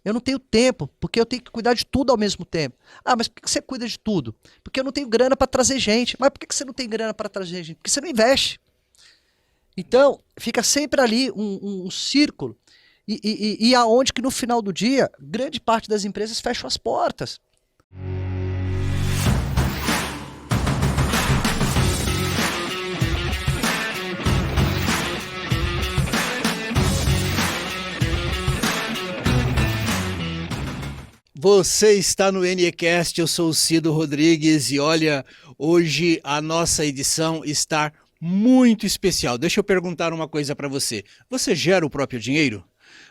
Eu não tenho tempo, porque eu tenho que cuidar de tudo ao mesmo tempo. Ah, mas por que você cuida de tudo? Porque eu não tenho grana para trazer gente. Mas por que você não tem grana para trazer gente? Porque você não investe. Então, fica sempre ali um círculo. E aonde que no final do dia, grande parte das empresas fecham as portas. Você está no NEcast, eu sou o Cido Rodrigues e olha, hoje a nossa edição está muito especial. Deixa eu perguntar uma coisa para você. Você gera o próprio dinheiro?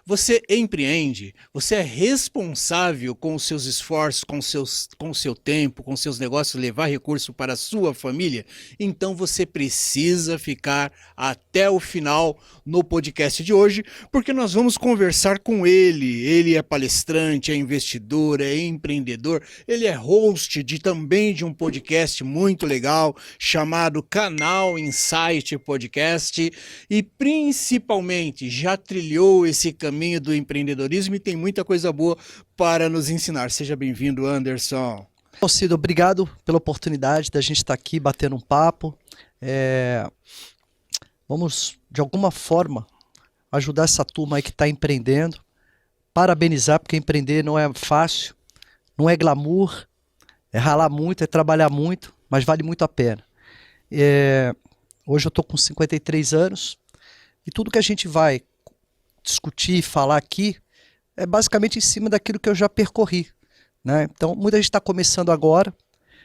Você empreende? Você é responsável com os seus esforços, com o seu tempo, com seus negócios, levar recurso para a sua família? Então você precisa ficar até o final no podcast de hoje, porque nós vamos conversar com ele. Ele é palestrante, é investidor, é empreendedor, ele é host também de um podcast muito legal chamado Canal Insight Podcast e principalmente já trilhou esse caminho do empreendedorismo e tem muita coisa boa para nos ensinar. Seja bem-vindo, Anderson. Cido, obrigado pela oportunidade da gente estar aqui batendo um papo. Vamos, de alguma forma, ajudar essa turma aí que está empreendendo. Parabenizar, porque empreender não é fácil, não é glamour, é ralar muito, é trabalhar muito, mas vale muito a pena. Hoje eu estou com 53 anos e tudo que a gente vai discutir e falar aqui é basicamente em cima daquilo que eu já percorri, né? Então, muita gente está começando agora,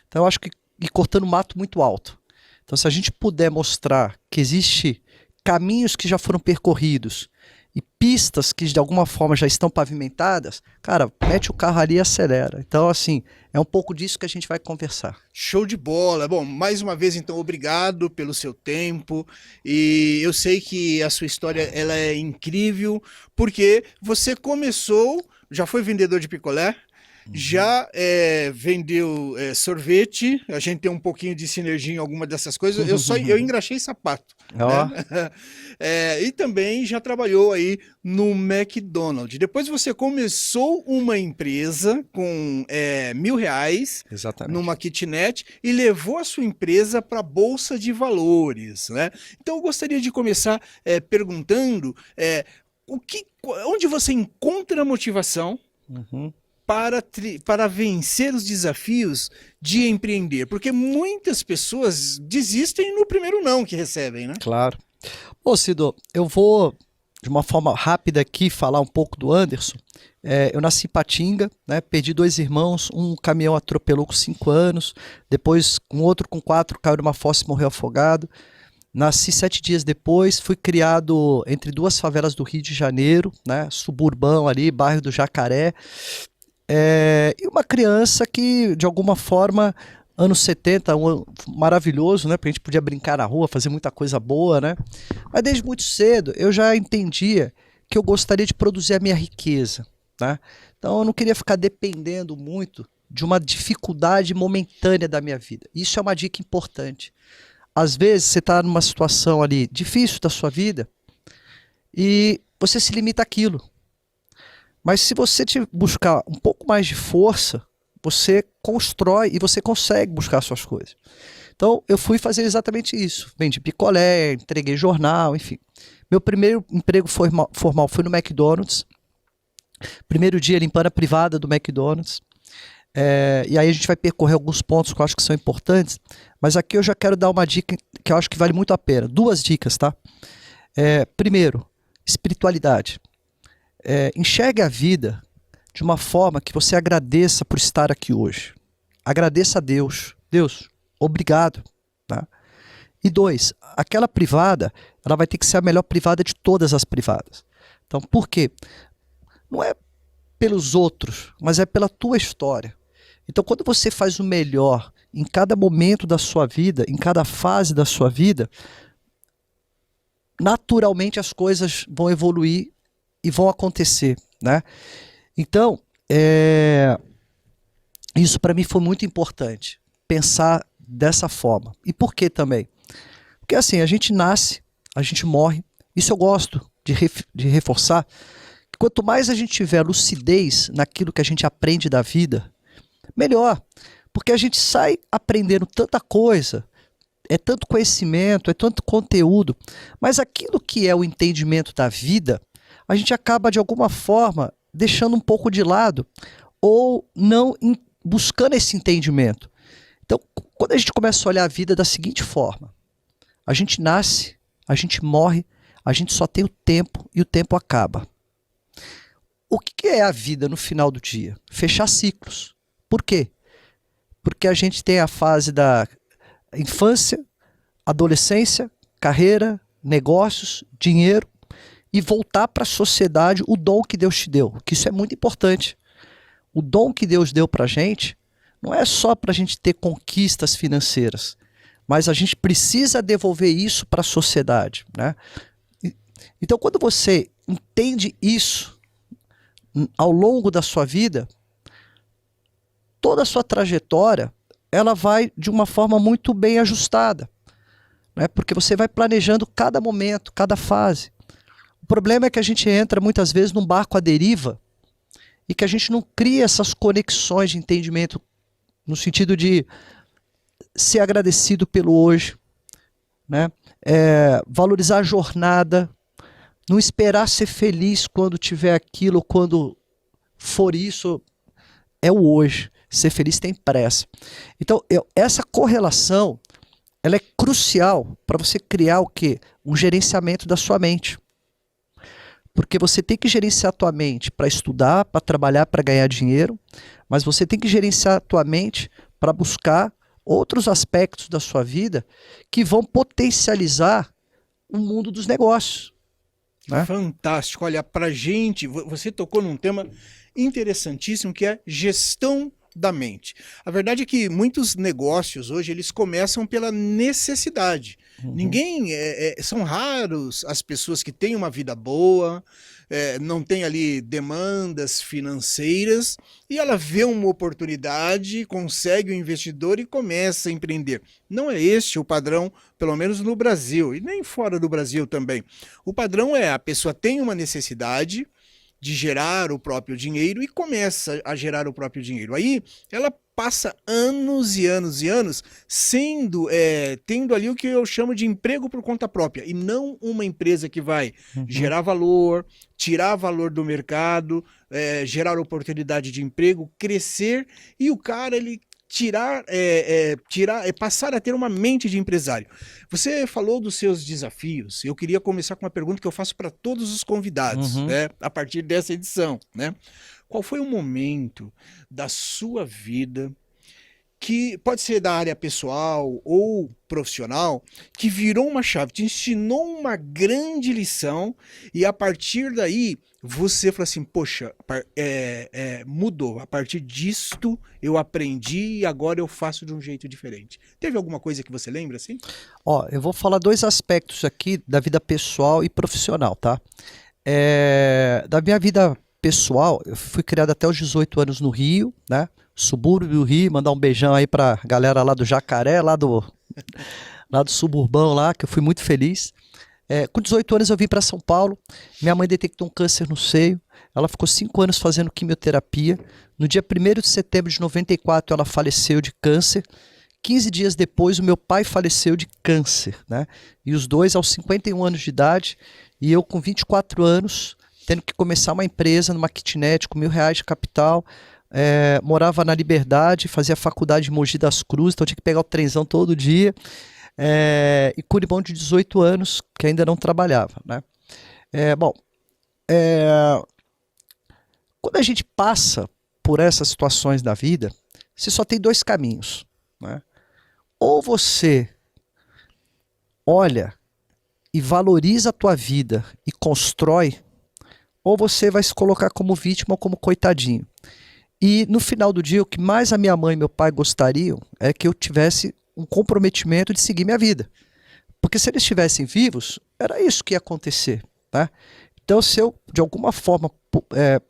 então eu acho que ir cortando mato muito alto. Então, se a gente puder mostrar que existe caminhos que já foram percorridos e pistas que de alguma forma já estão pavimentadas, cara, mete o carro ali e acelera. Então, assim, é um pouco disso que a gente vai conversar. Show de bola. Bom, mais uma vez, então, obrigado pelo seu tempo. E eu sei que a sua história ela é incrível, porque você começou, já foi vendedor de picolé, já vendeu sorvete, a gente tem um pouquinho de sinergia em alguma dessas coisas, eu engraxei sapato, né? E também já trabalhou aí no McDonald's. Depois você começou uma empresa com R$ 1.000 numa kitnet e levou a sua empresa para a Bolsa de Valores, né? Então eu gostaria de começar perguntando onde você encontra a motivação para vencer os desafios de empreender, porque muitas pessoas desistem no primeiro não que recebem, né? Claro. Ô Cido, eu vou de uma forma rápida aqui falar um pouco do Anderson. Eu nasci em Patinga, né? Perdi 2 irmãos, um caminhão atropelou com 5 anos, depois um outro com 4 caiu numa fossa e morreu afogado. Nasci 7 dias depois, fui criado entre 2 favelas do Rio de Janeiro, né? Suburbão ali, bairro do Jacaré. E uma criança que, de alguma forma, anos 70, um ano maravilhoso, né? Porque a gente podia brincar na rua, fazer muita coisa boa, né? Mas desde muito cedo eu já entendia que eu gostaria de produzir a minha riqueza, né? Então eu não queria ficar dependendo muito de uma dificuldade momentânea da minha vida. Isso é uma dica importante. Às vezes você está numa situação ali difícil da sua vida e você se limita àquilo. Mas se você buscar um pouco mais de força, você constrói e você consegue buscar suas coisas. Então eu fui fazer exatamente isso. Vendi picolé, entreguei jornal, enfim. Meu primeiro emprego formal foi no McDonald's. Primeiro dia limpando a privada do McDonald's. E aí a gente vai percorrer alguns pontos que eu acho que são importantes. Mas aqui eu já quero dar uma dica que eu acho que vale muito a pena. 2 dicas, tá? Primeiro, espiritualidade. Enxergue a vida de uma forma que você agradeça por estar aqui hoje. Agradeça a Deus. Deus, obrigado. Tá? E 2, aquela privada, ela vai ter que ser a melhor privada de todas as privadas. Então, por quê? Não é pelos outros, mas é pela tua história. Então, quando você faz o melhor em cada momento da sua vida, em cada fase da sua vida, naturalmente as coisas vão evoluir e vão acontecer, né? Então, isso para mim foi muito importante, pensar dessa forma. E por que também? Porque assim, a gente nasce, a gente morre. Isso eu gosto de reforçar, quanto mais a gente tiver lucidez naquilo que a gente aprende da vida, melhor. Porque a gente sai aprendendo tanta coisa, é tanto conhecimento, é tanto conteúdo, mas aquilo que é o entendimento da vida, a gente acaba de alguma forma deixando um pouco de lado ou não buscando esse entendimento. Então, quando a gente começa a olhar a vida da seguinte forma, a gente nasce, a gente morre, a gente só tem o tempo e o tempo acaba. O que é a vida no final do dia? Fechar ciclos. Por quê? Porque a gente tem a fase da infância, adolescência, carreira, negócios, dinheiro e voltar para a sociedade o dom que Deus te deu, que isso é muito importante. O dom que Deus deu para a gente não é só para a gente ter conquistas financeiras, mas a gente precisa devolver isso para a sociedade, né? Então, quando você entende isso ao longo da sua vida, toda a sua trajetória ela vai de uma forma muito bem ajustada, né? Porque você vai planejando cada momento, cada fase. O problema é que a gente entra muitas vezes num barco à deriva e que a gente não cria essas conexões de entendimento no sentido de ser agradecido pelo hoje, né? Valorizar a jornada, não esperar ser feliz quando tiver aquilo, quando for isso, é o hoje. Ser feliz tem pressa. Então, essa correlação, ela é crucial para você criar o quê? Um gerenciamento da sua mente. Porque você tem que gerenciar a tua mente para estudar, para trabalhar, para ganhar dinheiro, mas você tem que gerenciar a tua mente para buscar outros aspectos da sua vida que vão potencializar o mundo dos negócios, né? Fantástico. Olha, pra gente, você tocou num tema interessantíssimo que é gestão da mente. A verdade é que muitos negócios hoje eles começam pela necessidade. Ninguém são raros as pessoas que têm uma vida boa, não tem ali demandas financeiras e ela vê uma oportunidade, consegue um investidor e começa a empreender. Não é este o padrão, pelo menos no Brasil e nem fora do Brasil também. O padrão é a pessoa tem uma necessidade de gerar o próprio dinheiro e começa a gerar o próprio dinheiro. Aí ela passa anos e anos e anos tendo ali o que eu chamo de emprego por conta própria e não uma empresa que vai gerar valor, tirar valor do mercado, gerar oportunidade de emprego, crescer e o cara ele passar a ter uma mente de empresário. Você falou dos seus desafios. Eu queria começar com uma pergunta que eu faço para todos os convidados, né, a partir dessa edição, né? Qual foi o momento da sua vida que pode ser da área pessoal ou profissional, que virou uma chave, te ensinou uma grande lição e a partir daí você falou assim, poxa, mudou, a partir disto eu aprendi e agora eu faço de um jeito diferente. Teve alguma coisa que você lembra assim? Ó, eu vou falar dois aspectos aqui da vida pessoal e profissional, tá? Da minha vida pessoal, eu fui criado até os 18 anos no Rio, né? Subúrbio do Rio, mandar um beijão aí pra galera lá do Jacaré, lá do suburbão lá, que eu fui muito feliz. Com 18 anos eu vim para São Paulo, minha mãe detectou um câncer no seio, ela ficou 5 anos fazendo quimioterapia, no dia 1º de setembro de 94 ela faleceu de câncer, 15 dias depois o meu pai faleceu de câncer, né? E os dois aos 51 anos de idade, e eu com 24 anos, tendo que começar uma empresa numa kitnet com R$ 1.000 de capital, morava na Liberdade, fazia faculdade em Mogi das Cruzes, então tinha que pegar o trenzão todo dia, e com o irmão de 18 anos, que ainda não trabalhava, né? Quando a gente passa por essas situações da vida, você só tem dois caminhos, né? Ou você olha e valoriza a tua vida e constrói, ou você vai se colocar como vítima ou como coitadinho. E no final do dia, o que mais a minha mãe e meu pai gostariam é que eu tivesse um comprometimento de seguir minha vida. Porque se eles estivessem vivos, era isso que ia acontecer, tá? Então, se eu, de alguma forma,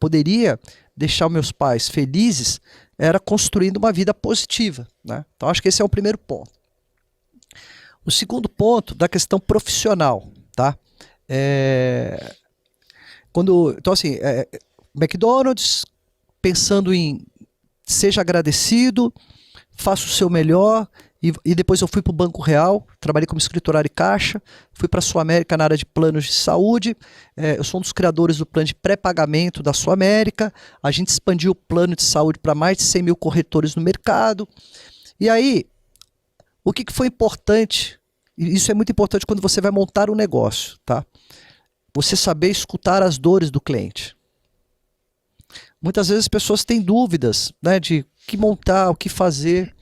poderia deixar meus pais felizes, era construindo uma vida positiva, né? Então, acho que esse é o primeiro ponto. O segundo ponto, da questão profissional, tá? Então, assim, McDonald's, pensando em seja agradecido, faça o seu melhor, e depois eu fui para o Banco Real, trabalhei como escriturário e caixa, fui para a Sul América na área de planos de saúde, eu sou um dos criadores do plano de pré-pagamento da Sul América, a gente expandiu o plano de saúde para mais de 100 mil corretores no mercado, e aí, o que foi importante, e isso é muito importante quando você vai montar um negócio, tá? Você saber escutar as dores do cliente. Muitas vezes as pessoas têm dúvidas, né, de o que montar, o que fazer.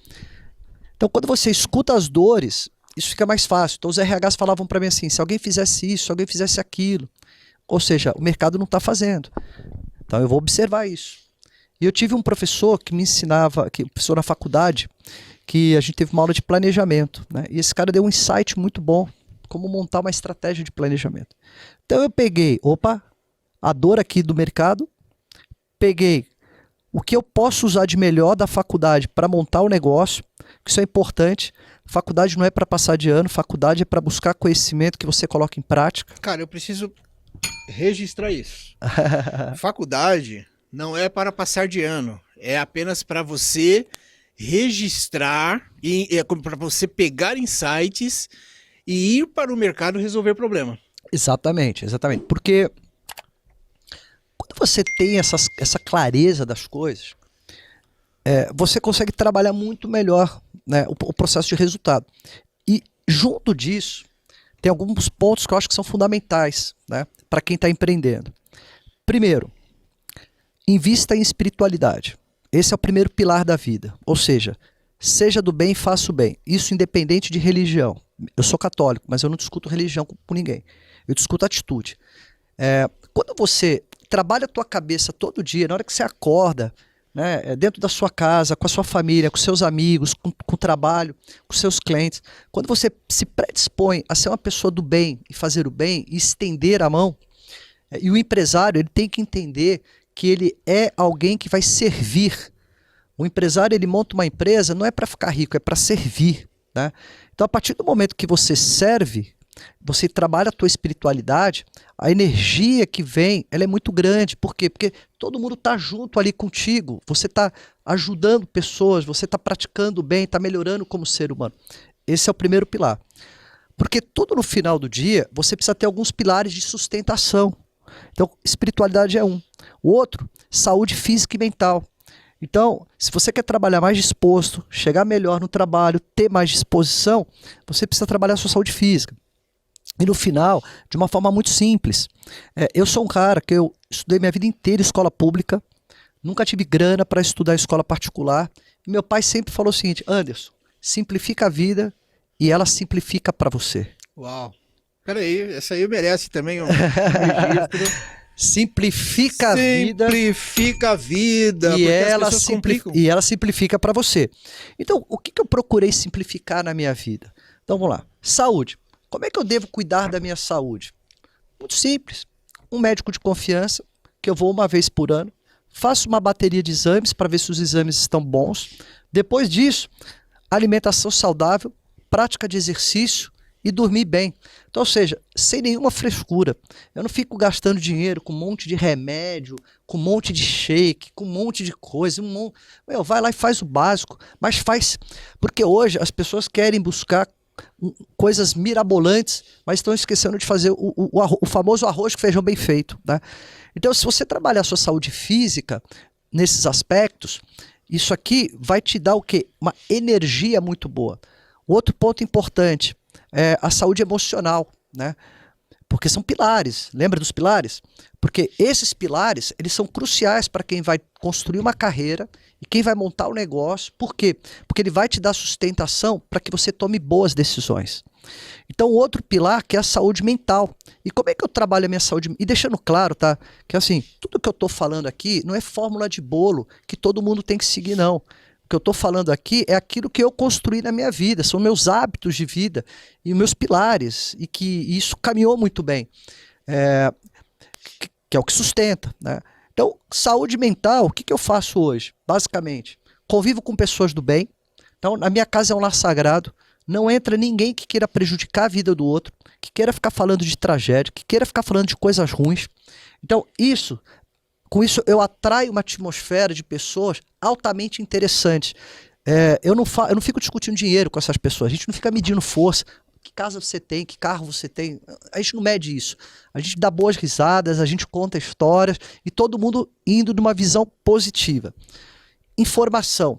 Então, quando você escuta as dores, isso fica mais fácil. Então, os RHs falavam para mim assim, se alguém fizesse isso, se alguém fizesse aquilo. Ou seja, o mercado não está fazendo. Então, eu vou observar isso. E eu tive um professor que me ensinava, professor na faculdade, que a gente teve uma aula de planejamento, né? E esse cara deu um insight muito bom, como montar uma estratégia de planejamento. Então, eu peguei, a dor aqui do mercado, peguei o que eu posso usar de melhor da faculdade para montar o negócio, que isso é importante. Faculdade não é para passar de ano, faculdade é para buscar conhecimento que você coloca em prática. Cara, eu preciso registrar isso. Faculdade não é para passar de ano, é apenas para você registrar, para você pegar insights e ir para o mercado resolver problema. Exatamente, exatamente. Porque quando você tem essa clareza das coisas, você consegue trabalhar muito melhor, né, o processo de resultado. E junto disso, tem alguns pontos que eu acho que são fundamentais, né, para quem está empreendendo. Primeiro, invista em espiritualidade. Esse é o primeiro pilar da vida. Ou seja, seja do bem e faça o bem. Isso independente de religião. Eu sou católico, mas eu não discuto religião com ninguém. Eu discuto atitude. Quando você trabalha a tua cabeça todo dia, na hora que você acorda, né, dentro da sua casa, com a sua família, com seus amigos, com o trabalho, com seus clientes, quando você se predispõe a ser uma pessoa do bem e fazer o bem e estender a mão, e o empresário ele tem que entender que ele é alguém que vai servir. O empresário ele monta uma empresa não é para ficar rico, é para servir, né? Então a partir do momento que você serve, você trabalha a tua espiritualidade, a energia que vem, ela é muito grande. Por quê? Porque todo mundo está junto ali contigo, você está ajudando pessoas, você está praticando o bem, está melhorando como ser humano. Esse é o primeiro pilar. Porque tudo no final do dia, você precisa ter alguns pilares de sustentação. Então, espiritualidade é um. O outro, saúde física e mental. Então, se você quer trabalhar mais disposto, chegar melhor no trabalho, ter mais disposição, você precisa trabalhar a sua saúde física. E no final, de uma forma muito simples. Eu sou um cara que eu estudei minha vida inteira em escola pública, nunca tive grana para estudar em escola particular. E meu pai sempre falou o seguinte, Anderson, simplifica a vida e ela simplifica para você. Uau! Peraí, essa aí merece também um registro. Simplifica a vida. Simplifica a vida. E ela simplifica para você. Então, o que eu procurei simplificar na minha vida? Então, vamos lá. Saúde. Como é que eu devo cuidar da minha saúde? Muito simples. Um médico de confiança, que eu vou uma vez por ano, faço uma bateria de exames para ver se os exames estão bons. Depois disso, alimentação saudável, prática de exercício e dormir bem. Então, ou seja, sem nenhuma frescura. Eu não fico gastando dinheiro com um monte de remédio, com um monte de shake, com um monte de coisa. Vai lá e faz o básico, mas faz. Porque hoje as pessoas querem buscar coisas mirabolantes, mas estão esquecendo de fazer o famoso arroz com feijão bem feito, né? Então, se você trabalhar a sua saúde física nesses aspectos, isso aqui vai te dar o quê? Uma energia muito boa. O outro ponto importante é a saúde emocional, né? Porque são pilares. Lembra dos pilares? Porque esses pilares, eles são cruciais para quem vai construir uma carreira e quem vai montar o negócio. Por quê? Porque ele vai te dar sustentação para que você tome boas decisões. Então, o outro pilar que é a saúde mental. E como é que eu trabalho a minha saúde? E deixando claro, tá? Que assim, tudo que eu estou falando aqui não é fórmula de bolo que todo mundo tem que seguir, não. O que eu estou falando aqui é aquilo que eu construí na minha vida, são meus hábitos de vida e meus pilares, e que isso caminhou muito bem, que é o que sustenta, né? Então, saúde mental, o que eu faço hoje? Basicamente, convivo com pessoas do bem. Então, na minha casa é um lar sagrado, não entra ninguém que queira prejudicar a vida do outro, que queira ficar falando de tragédia, que queira ficar falando de coisas ruins. Então, com isso eu atraio uma atmosfera de pessoas altamente interessantes. Eu não fico discutindo dinheiro com essas pessoas, a gente não fica medindo força, que casa você tem, que carro você tem, a gente não mede isso. A gente dá boas risadas, a gente conta histórias e todo mundo indo numa visão positiva. Informação.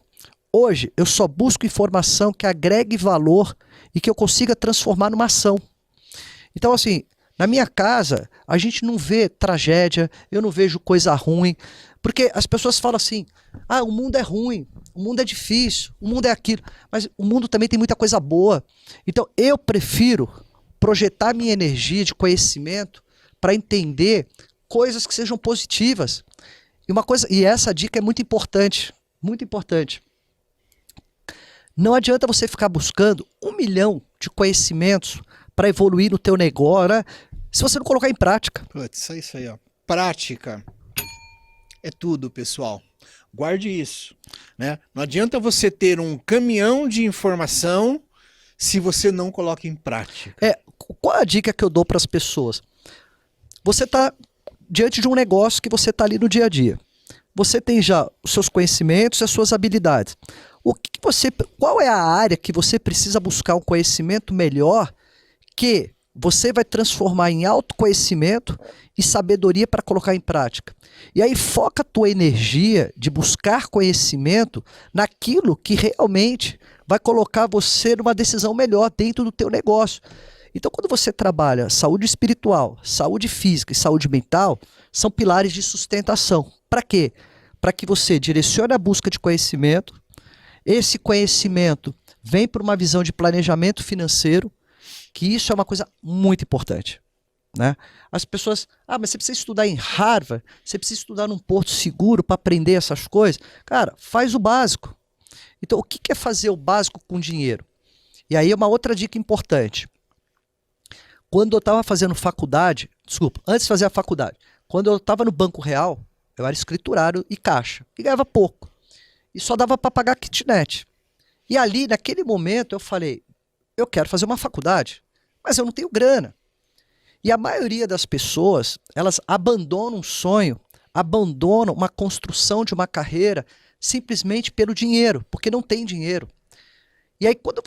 Hoje eu só busco informação que agregue valor e que eu consiga transformar numa ação. Então, assim, na minha casa, a gente não vê tragédia, eu não vejo coisa ruim, porque as pessoas falam assim, o mundo é ruim, o mundo é difícil, o mundo é aquilo, mas o mundo também tem muita coisa boa. Então, eu prefiro projetar minha energia de conhecimento para entender coisas que sejam positivas. E essa dica é muito importante, muito importante. Não adianta você ficar buscando 1 milhão de conhecimentos para evoluir no teu negócio, né? Se você não colocar em prática. Putz, é isso aí, ó. Prática é tudo, pessoal. Guarde isso, né? Não adianta você ter um caminhão de informação se você não coloca em prática. Qual a dica que eu dou para as pessoas? Você está diante de um negócio que você está ali no dia a dia. Você tem já os seus conhecimentos e as suas habilidades. Qual é a área que você precisa buscar um conhecimento melhor que você vai transformar em autoconhecimento e sabedoria para colocar em prática? E aí foca a tua energia de buscar conhecimento naquilo que realmente vai colocar você numa decisão melhor dentro do teu negócio. Então, quando você trabalha saúde espiritual, saúde física e saúde mental, são pilares de sustentação. Para quê? Para que você direcione a busca de conhecimento, esse conhecimento vem para uma visão de planejamento financeiro, que isso é uma coisa muito importante, né? As pessoas, mas você precisa estudar em Harvard, você precisa estudar num porto seguro para aprender essas coisas. Cara, faz o básico. Então, o que é fazer o básico com dinheiro? E aí é uma outra dica importante. Quando eu estava fazendo faculdade, antes de fazer a faculdade, quando eu estava no Banco Real, eu era escriturário e caixa, e ganhava pouco. E só dava para pagar kitnet. E ali, naquele momento, eu falei, eu quero fazer uma faculdade, mas eu não tenho grana. E a maioria das pessoas, elas abandonam um sonho, abandonam uma construção de uma carreira simplesmente pelo dinheiro, porque não tem dinheiro. E aí quando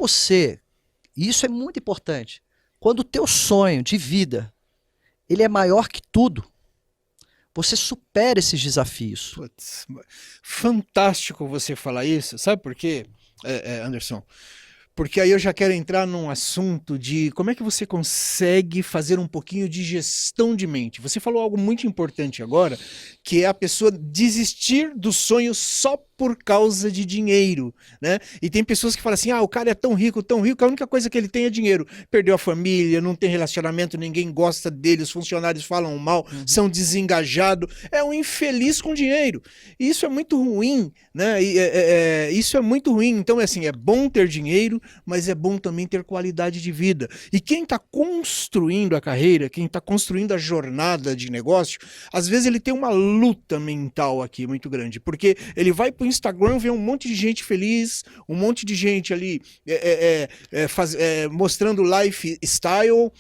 e isso é muito importante, quando o teu sonho de vida, ele é maior que tudo, você supera esses desafios. Putz, fantástico você falar isso, sabe por quê, Anderson? Porque aí eu já quero entrar num assunto de como é que você consegue fazer um pouquinho de gestão de mente. Você falou algo muito importante agora, que é a pessoa desistir do sonho só por causa de dinheiro, né? E tem pessoas que falam assim, o cara é tão rico, que a única coisa que ele tem é dinheiro. Perdeu a família, não tem relacionamento, ninguém gosta dele, os funcionários falam mal, são desengajados, é um infeliz com dinheiro. E isso é muito ruim, né? Isso é muito ruim. Então, assim, é bom ter dinheiro, mas é bom também ter qualidade de vida. E quem está construindo a carreira, quem está construindo a jornada de negócio, às vezes ele tem uma luta mental aqui muito grande, porque ele vai para o Instagram, vê um monte de gente feliz, um monte de gente ali mostrando lifestyle,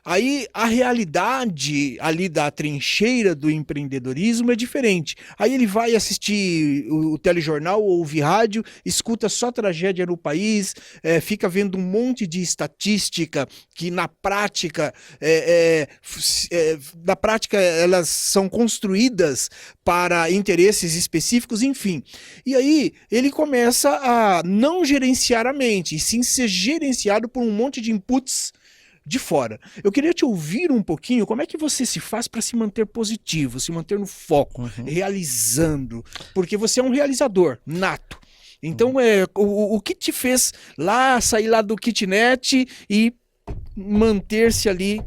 aí a realidade ali da trincheira do empreendedorismo é diferente. Aí ele vai assistir o telejornal ou ouvir rádio, escuta só tragédia no país, fica vendo um monte de estatística que na prática elas são construídas para interesses específicos, enfim. E aí ele começa a não gerenciar a mente, e sim ser gerenciado por um monte de inputs de fora. Eu queria te ouvir um pouquinho, como é que você se faz para se manter positivo, se manter no foco, realizando, porque você é um realizador nato. Então, o que te fez sair lá do kitnet e manter-se ali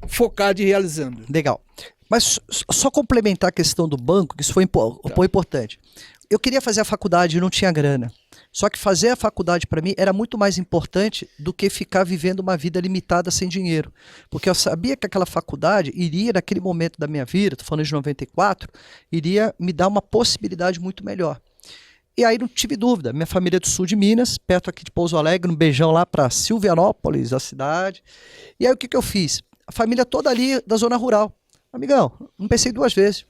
focado e realizando? Legal. Mas só complementar a questão do banco, que isso foi importante. Eu queria fazer a faculdade e não tinha grana. Só que fazer a faculdade para mim era muito mais importante do que ficar vivendo uma vida limitada sem dinheiro. Porque eu sabia que aquela faculdade iria, naquele momento da minha vida, estou falando de 94, iria me dar uma possibilidade muito melhor. E aí não tive dúvida, minha família é do sul de Minas, perto aqui de Pouso Alegre, um beijão lá para Silvianópolis, a cidade. E aí o que eu fiz? A família toda ali da zona rural. Amigão, não pensei duas vezes.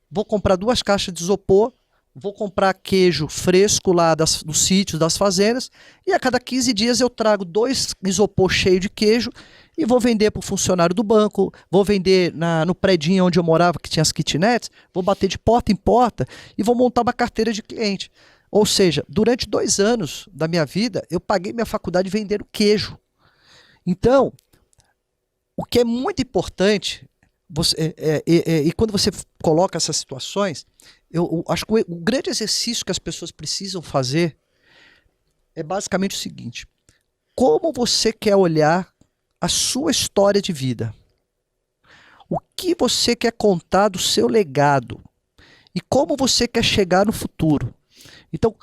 Vou comprar 2 caixas de isopor, vou comprar queijo fresco lá dos sítios, das fazendas, e a cada 15 dias eu trago 2 isopor cheios de queijo e vou vender para o funcionário do banco, vou vender no predinho onde eu morava, que tinha as kitnets, vou bater de porta em porta e vou montar uma carteira de cliente. Ou seja, durante 2 anos da minha vida, eu paguei minha faculdade vendendo queijo. Então, o que é muito importante, e quando você coloca essas situações, eu acho que o grande exercício que as pessoas precisam fazer é basicamente o seguinte: como você quer olhar a sua história de vida? O que você quer contar do seu legado? E como você quer chegar no futuro? Então,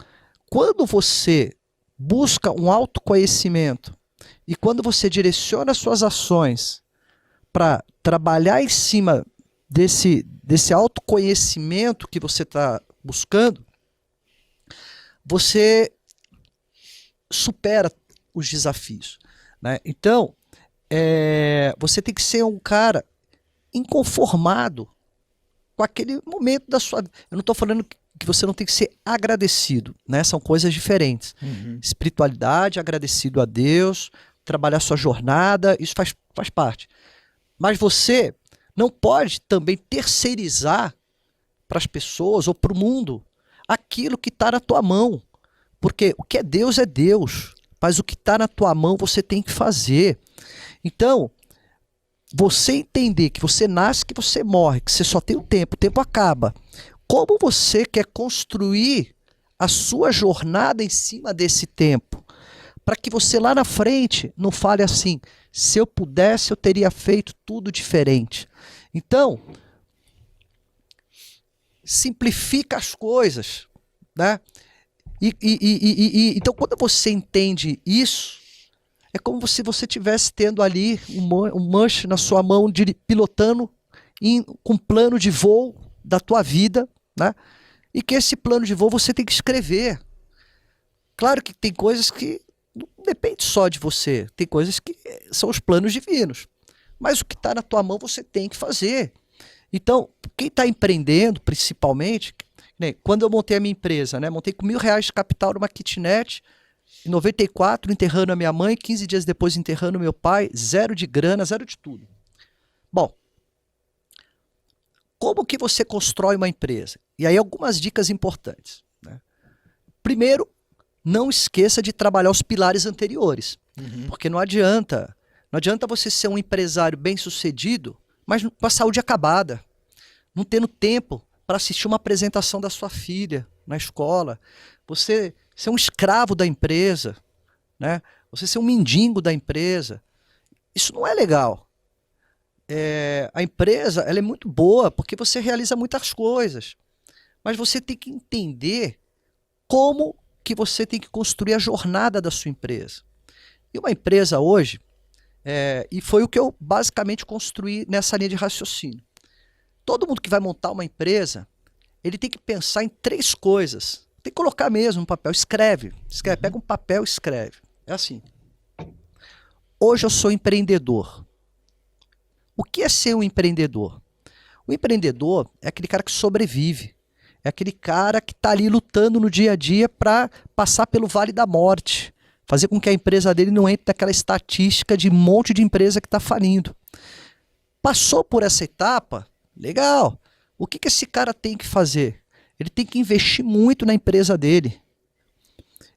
quando você busca um autoconhecimento e quando você direciona suas ações para trabalhar em cima desse autoconhecimento que você está buscando, você supera os desafios, né? Então, você tem que ser um cara inconformado com aquele momento da sua vida. Eu não estou falando que você não tem que ser agradecido, né? São coisas diferentes. Espiritualidade, agradecido a Deus, trabalhar sua jornada, isso faz parte. Mas você não pode também terceirizar para as pessoas ou para o mundo aquilo que está na tua mão. Porque o que é Deus, mas o que está na tua mão você tem que fazer. Então, você entender que você nasce, que você morre, que você só tem um tempo, o tempo acaba. Como você quer construir a sua jornada em cima desse tempo? Para que você lá na frente não fale assim: se eu pudesse, eu teria feito tudo diferente. Então, simplifica as coisas, né? Então, quando você entende isso, é como se você estivesse tendo ali um manche na sua mão, pilotando com um plano de voo da tua vida, né? E que esse plano de voo você tem que escrever. Claro que tem coisas que não depende só de você, tem coisas que são os planos divinos. Mas o que está na tua mão você tem que fazer. Então, quem está empreendendo, principalmente, né, quando eu montei a minha empresa, né, montei com R$1.000 de capital numa kitnet, em 94, enterrando a minha mãe, 15 dias depois enterrando meu pai, 0 de grana, 0 de tudo. Bom, como que você constrói uma empresa? E aí algumas dicas importantes, né? Primeiro, não esqueça de trabalhar os pilares anteriores, porque não adianta você ser um empresário bem-sucedido, mas com a saúde acabada, não tendo tempo para assistir uma apresentação da sua filha na escola, você ser um escravo da empresa, né? Você ser um mendigo da empresa. Isso não é legal. A empresa ela é muito boa porque você realiza muitas coisas, mas você tem que entender como que você tem que construir a jornada da sua empresa. E uma empresa hoje, e foi o que eu basicamente construí nessa linha de raciocínio. Todo mundo que vai montar uma empresa, ele tem que pensar em 3 coisas. Tem que colocar mesmo no papel. Escreve. Pega um papel e escreve. É assim. Hoje eu sou empreendedor. O que é ser um empreendedor? O empreendedor é aquele cara que sobrevive. É aquele cara que está ali lutando no dia a dia para passar pelo vale da morte. Fazer com que a empresa dele não entre naquela estatística de um monte de empresa que está falindo. Passou por essa etapa? Legal. O que esse cara tem que fazer? Ele tem que investir muito na empresa dele.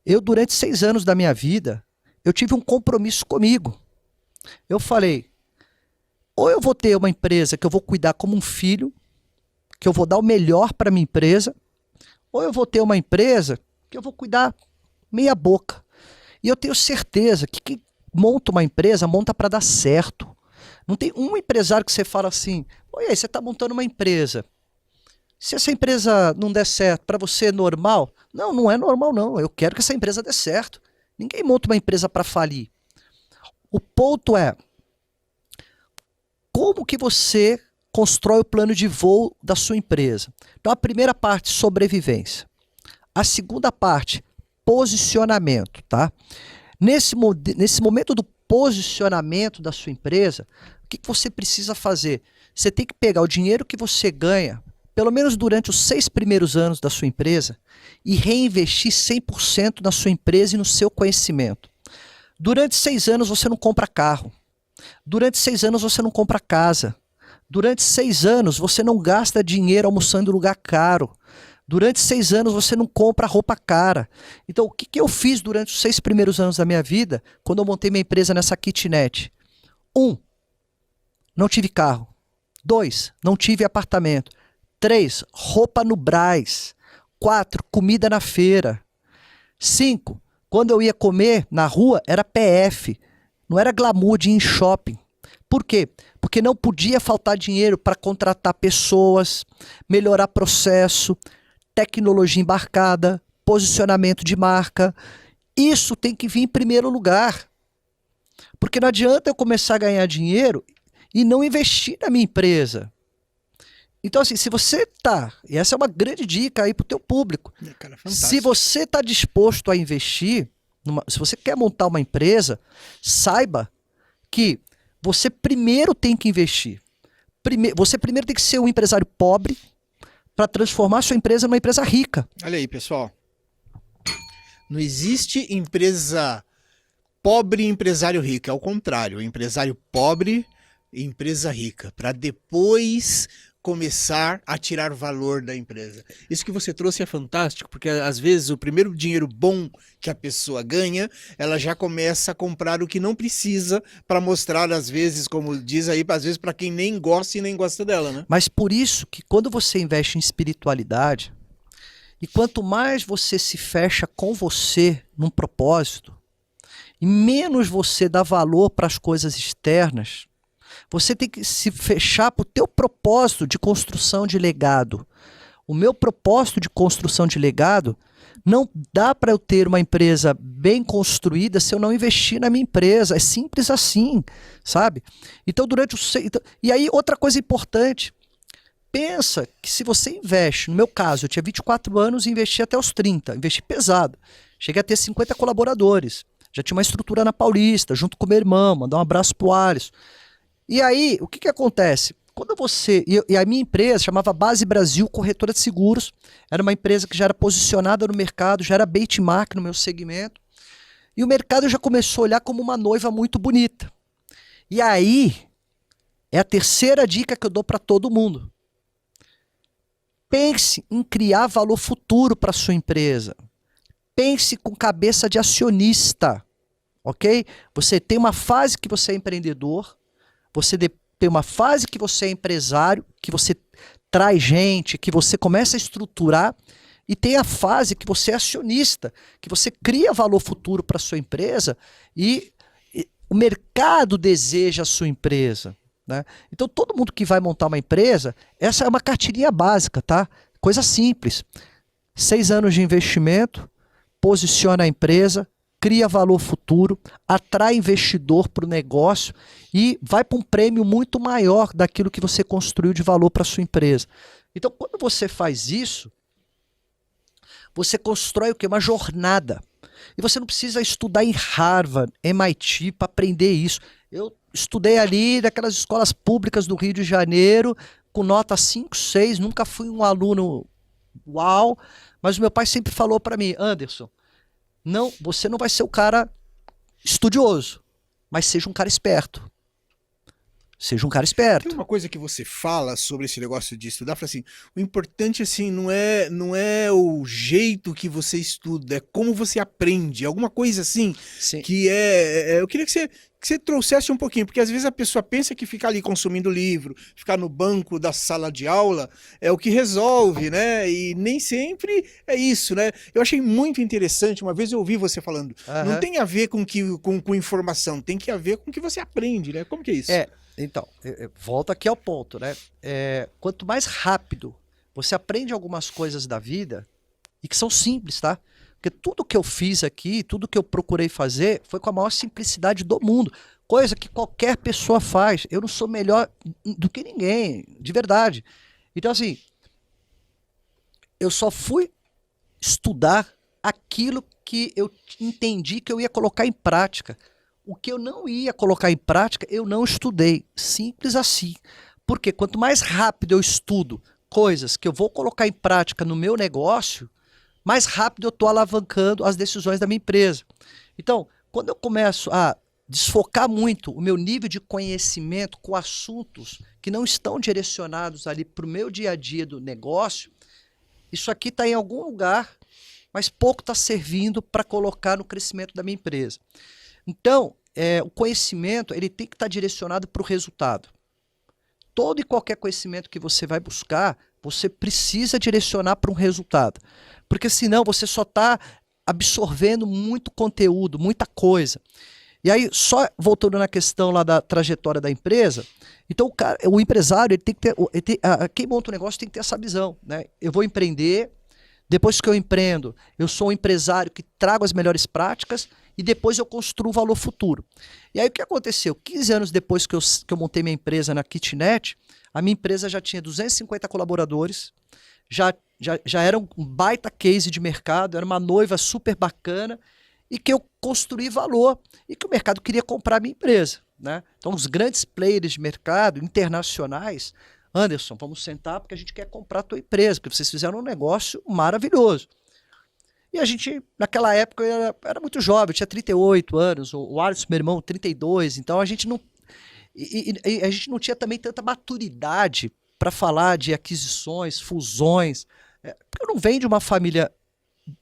Eu, durante 6 anos da minha vida, eu tive um compromisso comigo. Eu falei, ou eu vou ter uma empresa que eu vou cuidar como um filho, que eu vou dar o melhor para minha empresa, ou eu vou ter uma empresa que eu vou cuidar meia boca. E eu tenho certeza que quem monta uma empresa, monta para dar certo. Não tem um empresário que você fala assim, oi, você está montando uma empresa. Se essa empresa não der certo, para você é normal? Não, não é normal não. Eu quero que essa empresa dê certo. Ninguém monta uma empresa para falir. O ponto é, como que você constrói o plano de voo da sua empresa? Então a primeira parte, sobrevivência. A segunda parte, posicionamento, tá? Nesse momento do posicionamento da sua empresa, o que você precisa fazer? Você tem que pegar o dinheiro que você ganha, pelo menos durante os 6 primeiros anos da sua empresa, e reinvestir 100% na sua empresa e no seu conhecimento. Durante 6 anos você não compra carro. Durante 6 anos você não compra casa. Durante 6 anos você não gasta dinheiro almoçando em lugar caro. Durante 6 anos você não compra roupa cara. Então o que eu fiz durante os 6 primeiros anos da minha vida, quando eu montei minha empresa nessa kitnet? 1, não tive carro. 2, não tive apartamento. 3, roupa no Brás. 4, comida na feira. 5, quando eu ia comer na rua, era PF. Não era glamour de ir em shopping. Por quê? Porque não podia faltar dinheiro para contratar pessoas, melhorar processo, tecnologia embarcada, posicionamento de marca. Isso tem que vir em primeiro lugar. Porque não adianta eu começar a ganhar dinheiro e não investir na minha empresa. Então, assim, se você tá, e essa é uma grande dica aí pro teu público, Cara, se você está disposto a investir, se você quer montar uma empresa, saiba que você primeiro tem que investir. Você primeiro tem que ser um empresário pobre para transformar sua empresa numa empresa rica. Olha aí, pessoal. Não existe empresa pobre e empresário rico. É o contrário. Empresário pobre e empresa rica. Para depois começar a tirar valor da empresa. Isso que você trouxe é fantástico, porque às vezes o primeiro dinheiro bom que a pessoa ganha, ela já começa a comprar o que não precisa para mostrar, às vezes, como diz aí, às vezes para quem nem gosta e nem gosta dela, né? Mas por isso que quando você investe em espiritualidade, e quanto mais você se fecha com você num propósito, e menos você dá valor para as coisas externas, você tem que se fechar para o teu propósito de construção de legado. O meu propósito de construção de legado, não dá para eu ter uma empresa bem construída se eu não investir na minha empresa. É simples assim, sabe? Então, e aí, outra coisa importante. Pensa que se você investe, no meu caso, eu tinha 24 anos e investi até os 30. Investi pesado. Cheguei a ter 50 colaboradores. Já tinha uma estrutura na Paulista, junto com meu irmão. Mandar um abraço pro Alisson. E aí, o que acontece? Quando você... E a minha empresa chamava Base Brasil Corretora de Seguros. Era uma empresa que já era posicionada no mercado, já era benchmark no meu segmento. E o mercado já começou a olhar como uma noiva muito bonita. E aí, é a terceira dica que eu dou para todo mundo. Pense em criar valor futuro para sua empresa. Pense com cabeça de acionista. Ok? Você tem uma fase que você é empreendedor. Você tem uma fase que você é empresário, que você traz gente, que você começa a estruturar, e tem a fase que você é acionista, que você cria valor futuro para a sua empresa e o mercado deseja a sua empresa, né? Então todo mundo que vai montar uma empresa, essa é uma cartilhinha básica, tá? Coisa simples. 6 anos de investimento, posiciona a empresa, cria valor futuro, atrai investidor para o negócio e vai para um prêmio muito maior daquilo que você construiu de valor para a sua empresa. Então, quando você faz isso, você constrói o quê? Uma jornada. E você não precisa estudar em Harvard, MIT, para aprender isso. Eu estudei ali naquelas escolas públicas do Rio de Janeiro, com nota 5, 6, nunca fui um aluno uau, mas o meu pai sempre falou para mim, Anderson, não, você não vai ser o cara estudioso, mas seja um cara esperto. Seja um cara esperto. Tem uma coisa que você fala sobre esse negócio de estudar, fala assim, o importante assim não é o jeito que você estuda, é como você aprende, alguma coisa assim. Sim. Que eu queria que você trouxesse um pouquinho, porque às vezes a pessoa pensa que ficar ali consumindo livro, ficar no banco da sala de aula é o que resolve, né? E nem sempre é isso, né? Eu achei muito interessante, uma vez eu ouvi você falando, não tem a ver com informação, tem que a ver com o que você aprende, né? Como que é isso? Então, volta aqui ao ponto, né? Quanto mais rápido você aprende algumas coisas da vida, e que são simples, tá? Porque tudo que eu fiz aqui, tudo que eu procurei fazer, foi com a maior simplicidade do mundo. Coisa que qualquer pessoa faz. Eu não sou melhor do que ninguém, de verdade. Então, assim, eu só fui estudar aquilo que eu entendi que eu ia colocar em prática. O que eu não ia colocar em prática, eu não estudei. Simples assim. Porque quanto mais rápido eu estudo coisas que eu vou colocar em prática no meu negócio, mais rápido eu estou alavancando as decisões da minha empresa. Então, quando eu começo a desfocar muito o meu nível de conhecimento com assuntos que não estão direcionados ali para o meu dia a dia do negócio, isso aqui está em algum lugar, mas pouco está servindo para colocar no crescimento da minha empresa. Então, o conhecimento ele tem que estar direcionado para o resultado. Todo e qualquer conhecimento que você vai buscar, você precisa direcionar para um resultado. Porque senão você só está absorvendo muito conteúdo, muita coisa. E aí, só voltando na questão lá da trajetória da empresa, então o empresário, ele tem que ter, quem monta o negócio tem que ter essa visão, né? Eu vou empreender, depois que eu empreendo, eu sou um empresário que trago as melhores práticas e depois eu construo valor futuro. E aí o que aconteceu? 15 anos depois que eu montei minha empresa na Kitnet, a minha empresa já tinha 250 colaboradores, já era um baita case de mercado, era uma noiva super bacana, e que eu construí valor e que o mercado queria comprar a minha empresa, né? Então, os grandes players de mercado internacionais, Anderson, vamos sentar porque a gente quer comprar a tua empresa, porque vocês fizeram um negócio maravilhoso. E a gente, naquela época, eu era muito jovem, eu tinha 38 anos, o Alisson, meu irmão, 32, então a gente não, a gente não tinha também tanta maturidade para falar de aquisições, fusões, porque eu não venho de uma família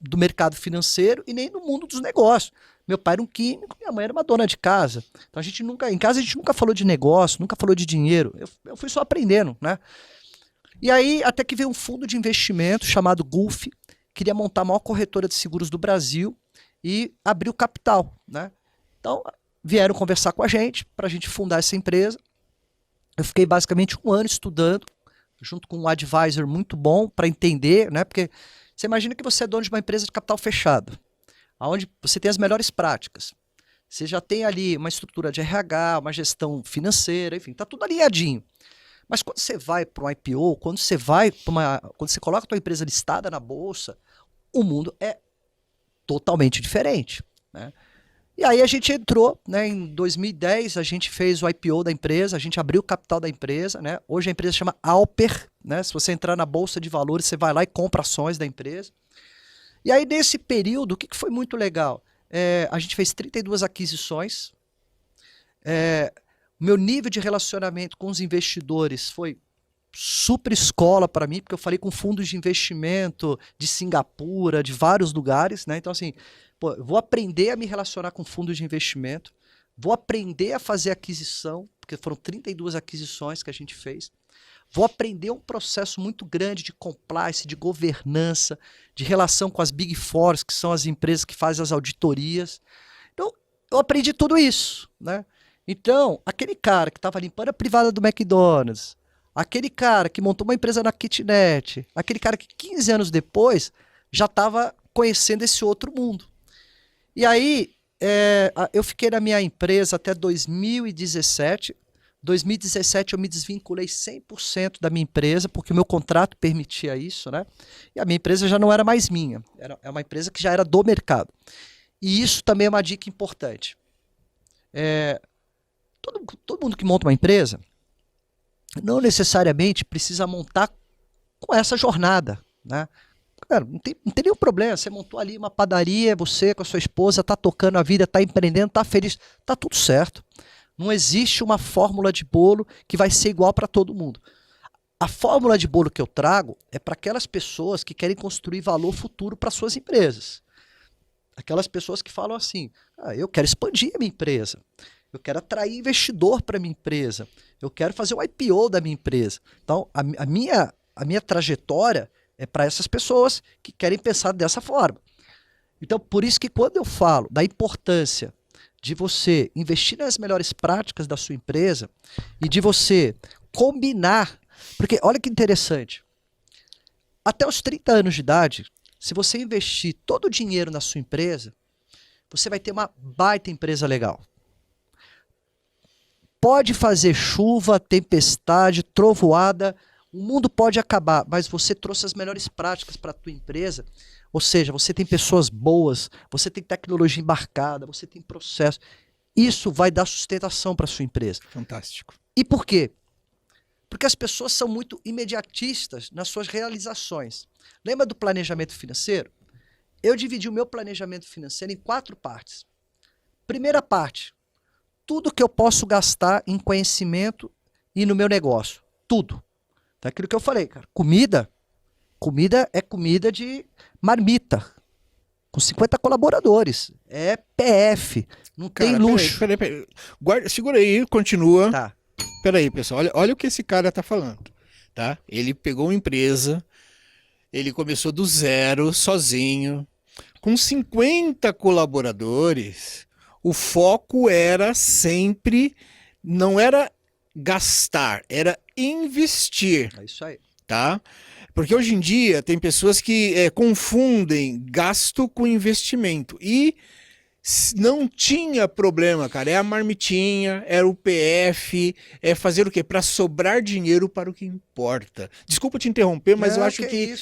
do mercado financeiro e nem no mundo dos negócios. Meu pai era um químico, minha mãe era uma dona de casa. Então em casa a gente nunca falou de negócio, nunca falou de dinheiro. Eu fui só aprendendo, né? E aí até que veio um fundo de investimento chamado Gulf, queria montar a maior corretora de seguros do Brasil e abrir o capital, né? Então vieram conversar com a gente para a gente fundar essa empresa. Eu fiquei basicamente 1 ano estudando, junto com um advisor muito bom para entender, né? Porque você imagina que você é dono de uma empresa de capital fechado, onde você tem as melhores práticas. Você já tem ali uma estrutura de RH, uma gestão financeira, enfim, está tudo alinhadinho. Mas quando você vai para um IPO, quando você coloca a tua empresa listada na bolsa, o mundo é totalmente diferente, né? E aí a gente entrou, né, em 2010, a gente fez o IPO da empresa, a gente abriu o capital da empresa, né? Hoje a empresa chama Alper, né? Se você entrar na bolsa de valores, você vai lá e compra ações da empresa. E aí nesse período, o que foi muito legal? A gente fez 32 aquisições, o meu nível de relacionamento com os investidores foi super escola para mim, porque eu falei com fundos de investimento de Singapura, de vários lugares, né? Então assim, pô, eu vou aprender a me relacionar com fundos de investimento, vou aprender a fazer aquisição, porque foram 32 aquisições que a gente fez, vou aprender um processo muito grande de compliance, de governança, de relação com as Big Four, que são as empresas que fazem as auditorias. Então, eu aprendi tudo isso, né? Então, aquele cara que estava limpando a privada do McDonald's, aquele cara que montou uma empresa na Kitnet, aquele cara que 15 anos depois já estava conhecendo esse outro mundo. E aí, eu fiquei na minha empresa até 2017. 2017 eu me desvinculei 100% da minha empresa, porque o meu contrato permitia isso, né? E a minha empresa já não era mais minha, é uma empresa que já era do mercado. E isso também é uma dica importante. Todo mundo que monta uma empresa não necessariamente precisa montar com essa jornada, né? Cara, não tem nenhum problema, você montou ali uma padaria, você com a sua esposa está tocando a vida, está empreendendo, está feliz, está tudo certo. Não existe uma fórmula de bolo que vai ser igual para todo mundo. A fórmula de bolo que eu trago é para aquelas pessoas que querem construir valor futuro para suas empresas. Aquelas pessoas que falam assim, eu quero expandir a minha empresa, eu quero atrair investidor para a minha empresa, eu quero fazer o IPO da minha empresa. Então, a minha trajetória é para essas pessoas que querem pensar dessa forma. Então, por isso que quando eu falo da importância de você investir nas melhores práticas da sua empresa e de você combinar, porque olha que interessante, até os 30 anos de idade, se você investir todo o dinheiro na sua empresa, você vai ter uma baita empresa legal. Pode fazer chuva, tempestade, trovoada, o mundo pode acabar, mas você trouxe as melhores práticas para a tua empresa, ou seja, você tem pessoas boas, você tem tecnologia embarcada, você tem processo. Isso vai dar sustentação para a sua empresa. Fantástico. E por quê? Porque as pessoas são muito imediatistas nas suas realizações. Lembra do planejamento financeiro? Eu dividi o meu planejamento financeiro em 4 partes. Primeira parte, tudo que eu posso gastar em conhecimento e no meu negócio. Tudo. Então, aquilo que eu falei, cara. Comida é comida de marmita. Com 50 colaboradores. É PF. Não tem luxo. Peraí. Guarda, segura aí, continua. Tá. Peraí, pessoal. Olha o que esse cara tá falando. Tá? Ele pegou uma empresa, ele começou do zero, sozinho, com 50 colaboradores. O foco era sempre, não era gastar, era investir. É isso aí. Tá? Porque hoje em dia tem pessoas que confundem gasto com investimento. E não tinha problema, cara. É a marmitinha, era o PF, é fazer o quê? Para sobrar dinheiro para o que importa. Desculpa te interromper, mas eu acho que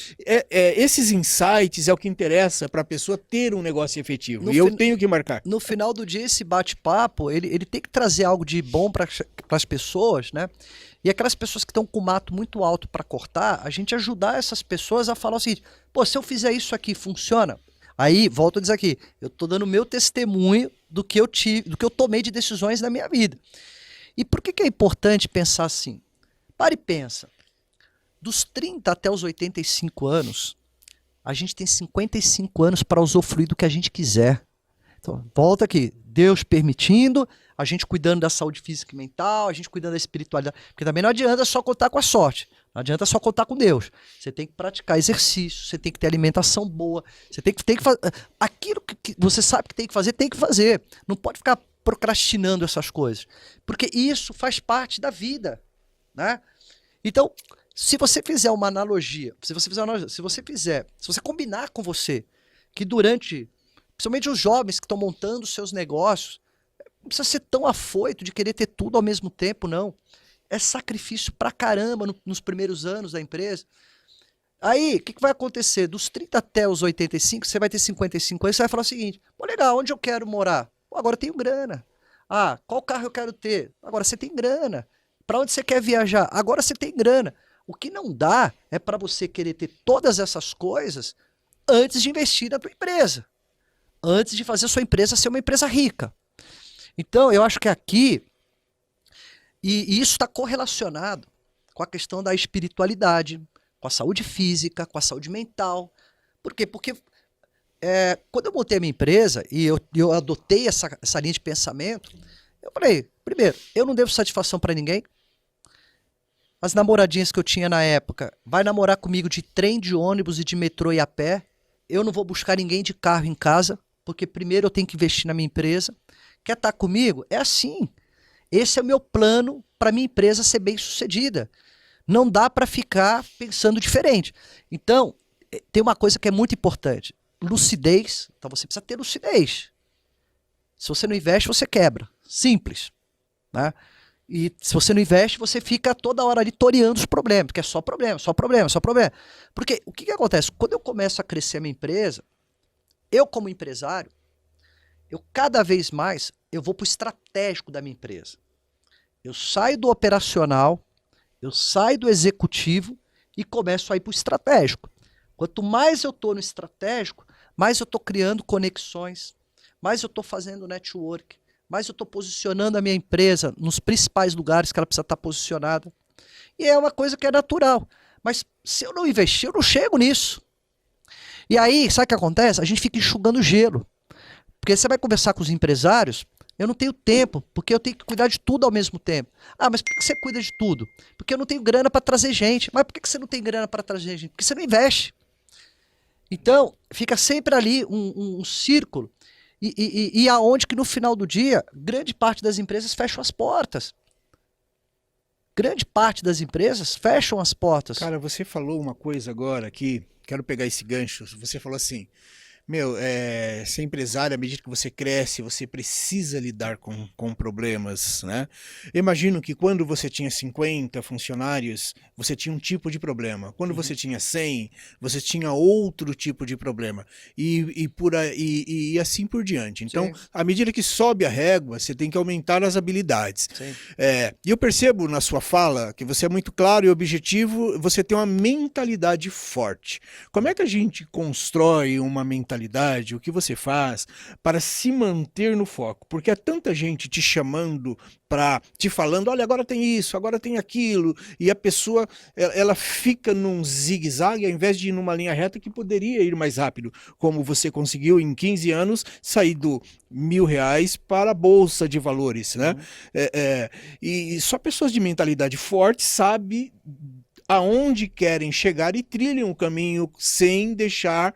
esses insights é o que interessa para a pessoa ter um negócio efetivo. E eu tenho que marcar. No final do dia, esse bate-papo, ele tem que trazer algo de bom para as pessoas, né? E aquelas pessoas que estão com o mato muito alto para cortar, a gente ajudar essas pessoas a falar o seguinte: pô, se eu fizer isso aqui, funciona? Aí, volto a dizer aqui, eu estou dando meu testemunho do que eu tive, do que eu tomei de decisões na minha vida. E por que é importante pensar assim? Para e pensa. Dos 30 até os 85 anos, a gente tem 55 anos para usufruir do que a gente quiser. Então, volta aqui. Deus permitindo, a gente cuidando da saúde física e mental, a gente cuidando da espiritualidade. Porque também não adianta só contar com a sorte. Não adianta só contar com Deus. Você tem que praticar exercício, você tem que ter alimentação boa, você tem que fazer. Aquilo que você sabe que tem que fazer, tem que fazer. Não pode ficar procrastinando essas coisas. Porque isso faz parte da vida. Né? Então, se você fizer uma analogia, se você combinar com você que durante, principalmente os jovens que estão montando seus negócios, não precisa ser tão afoito de querer ter tudo ao mesmo tempo, não. É sacrifício pra caramba nos primeiros anos da empresa. Aí, o que vai acontecer? Dos 30 até os 85, você vai ter 55 anos, você vai falar o seguinte: pô, legal, onde eu quero morar? Pô, agora eu tenho grana. Ah, qual carro eu quero ter? Agora você tem grana. Pra onde você quer viajar? Agora você tem grana. O que não dá é para você querer ter todas essas coisas antes de investir na tua empresa. Antes de fazer a sua empresa ser uma empresa rica. Então, eu acho que aqui, e isso está correlacionado com a questão da espiritualidade, com a saúde física, com a saúde mental. Por quê? Porque quando eu montei a minha empresa e eu adotei essa linha de pensamento, eu falei, primeiro, eu não devo satisfação para ninguém. As namoradinhas que eu tinha na época, vai namorar comigo de trem, de ônibus e de metrô e a pé. Eu não vou buscar ninguém de carro em casa, porque primeiro eu tenho que investir na minha empresa. Quer estar comigo? É assim. Esse é o meu plano para minha empresa ser bem sucedida. Não dá para ficar pensando diferente. Então, tem uma coisa que é muito importante. Lucidez. Então você precisa ter lucidez. Se você não investe, você quebra. Simples. Né? E se você não investe, você fica toda hora ali toreando os problemas, porque é só problema, só problema, só problema. Porque o que acontece? Quando eu começo a crescer a minha empresa, eu como empresário, eu cada vez mais eu vou para o estratégico da minha empresa. Eu saio do operacional, eu saio do executivo e começo a ir para o estratégico. Quanto mais eu estou no estratégico, mais eu estou criando conexões, mais eu estou fazendo network, mais eu estou posicionando a minha empresa nos principais lugares que ela precisa estar posicionada. E é uma coisa que é natural. Mas se eu não investir, eu não chego nisso. E aí, sabe o que acontece? A gente fica enxugando gelo. Porque você vai conversar com os empresários, eu não tenho tempo, porque eu tenho que cuidar de tudo ao mesmo tempo. Ah, mas por que você cuida de tudo? Porque eu não tenho grana para trazer gente. Mas por que você não tem grana para trazer gente? Porque você não investe. Então, fica sempre ali um círculo. E aonde que no final do dia, grande parte das empresas fecham as portas. Grande parte das empresas fecham as portas. Cara, você falou uma coisa agora que quero pegar esse gancho. Você falou assim, Meu, ser empresário, à medida que você cresce, você precisa lidar com problemas, né? Eu imagino que quando você tinha 50 funcionários, você tinha um tipo de problema. Quando Uhum. você tinha 100, você tinha outro tipo de problema. E assim por diante. Então, Sim, à medida que sobe a régua, você tem que aumentar as habilidades. sim. E eu percebo na sua fala que você é muito claro e objetivo, você tem uma mentalidade forte. Como é que a gente constrói uma mentalidade, o que você faz para se manter no foco? Porque há tanta gente te chamando para te falando, olha, agora tem isso, agora tem aquilo, e a pessoa ela fica num zigue-zague ao invés de ir numa linha reta que poderia ir mais rápido, como você conseguiu em 15 anos sair do R$ 1.000 para a bolsa de valores, né? Uhum. E só pessoas de mentalidade forte sabem aonde querem chegar e trilham o caminho sem deixar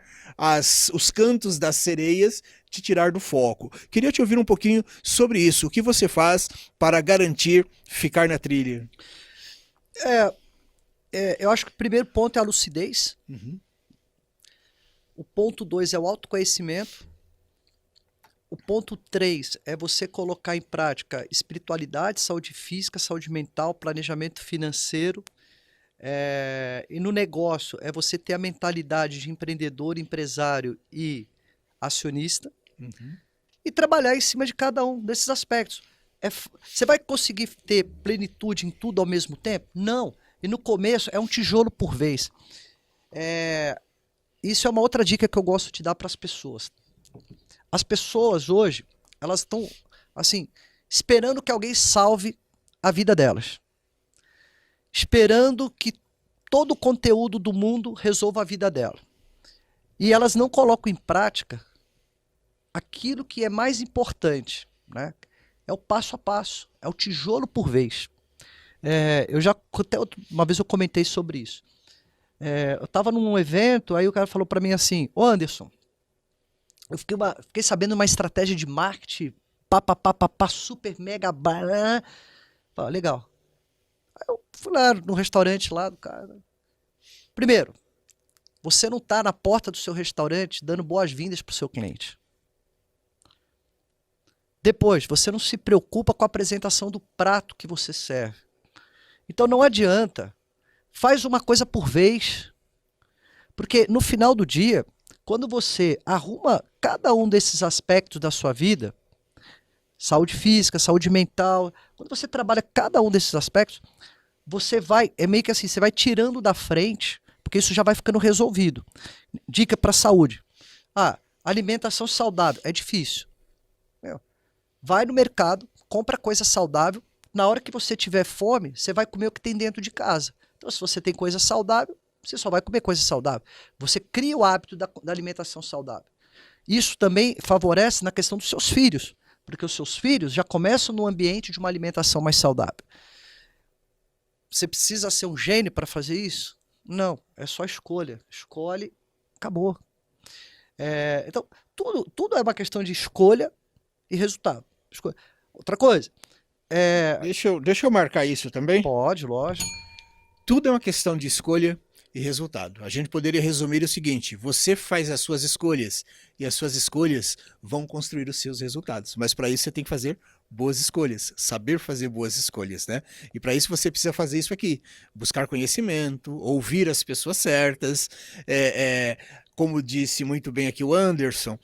os cantos das sereias te tirar do foco. Queria te ouvir um pouquinho sobre isso. O que você faz para garantir ficar na trilha? É, eu acho que o primeiro ponto é a lucidez. Uhum. O ponto 2 é o autoconhecimento. O ponto 3 é você colocar em prática espiritualidade, saúde física, saúde mental, planejamento financeiro. E no negócio é você ter a mentalidade de empreendedor, empresário e acionista Uhum. e trabalhar em cima de cada um desses aspectos. Você vai conseguir ter plenitude em tudo ao mesmo tempo? Não. E no começo é um tijolo por vez. Isso é uma outra dica que eu gosto de dar para as pessoas. As pessoas hoje, elas estão assim, esperando que alguém salve a vida delas. Esperando que todo o conteúdo do mundo resolva a vida dela. E elas não colocam em prática aquilo que é mais importante, né? É o passo a passo, é o tijolo por vez. Eu já até uma vez eu comentei sobre isso. Eu estava num evento, aí o cara falou para mim assim: Ô Anderson, eu fiquei sabendo uma estratégia de marketing, pá, super mega barã. Falei, legal. Aí eu fui lá no restaurante lá do cara. Primeiro, você não está na porta do seu restaurante dando boas-vindas para o seu cliente. Depois, você não se preocupa com a apresentação do prato que você serve. Então não adianta. Faz uma coisa por vez. Porque no final do dia, quando você arruma cada um desses aspectos da sua vida, saúde física, saúde mental, quando você trabalha cada um desses aspectos, você vai, é meio que assim, você vai tirando da frente, porque isso já vai ficando resolvido. Dica para saúde. Alimentação saudável. É difícil. Vai no mercado, compra coisa saudável. Na hora que você tiver fome, você vai comer o que tem dentro de casa. Então, se você tem coisa saudável, você só vai comer coisa saudável. Você cria o hábito da alimentação saudável. Isso também favorece na questão dos seus filhos, porque os seus filhos já começam no ambiente de uma alimentação mais saudável. Você precisa ser um gênio para fazer isso? Não, é só escolha. Escolhe, acabou. Então, tudo é uma questão de escolha e resultado. Outra coisa. Deixa eu marcar isso também. Pode, lógico. Tudo é uma questão de escolha e resultado. A gente poderia resumir o seguinte: você faz as suas escolhas e as suas escolhas vão construir os seus resultados. Mas para isso você tem que fazer boas escolhas, saber fazer boas escolhas, né? E para isso você precisa fazer isso aqui: buscar conhecimento, ouvir as pessoas certas, como disse muito bem aqui o Anderson,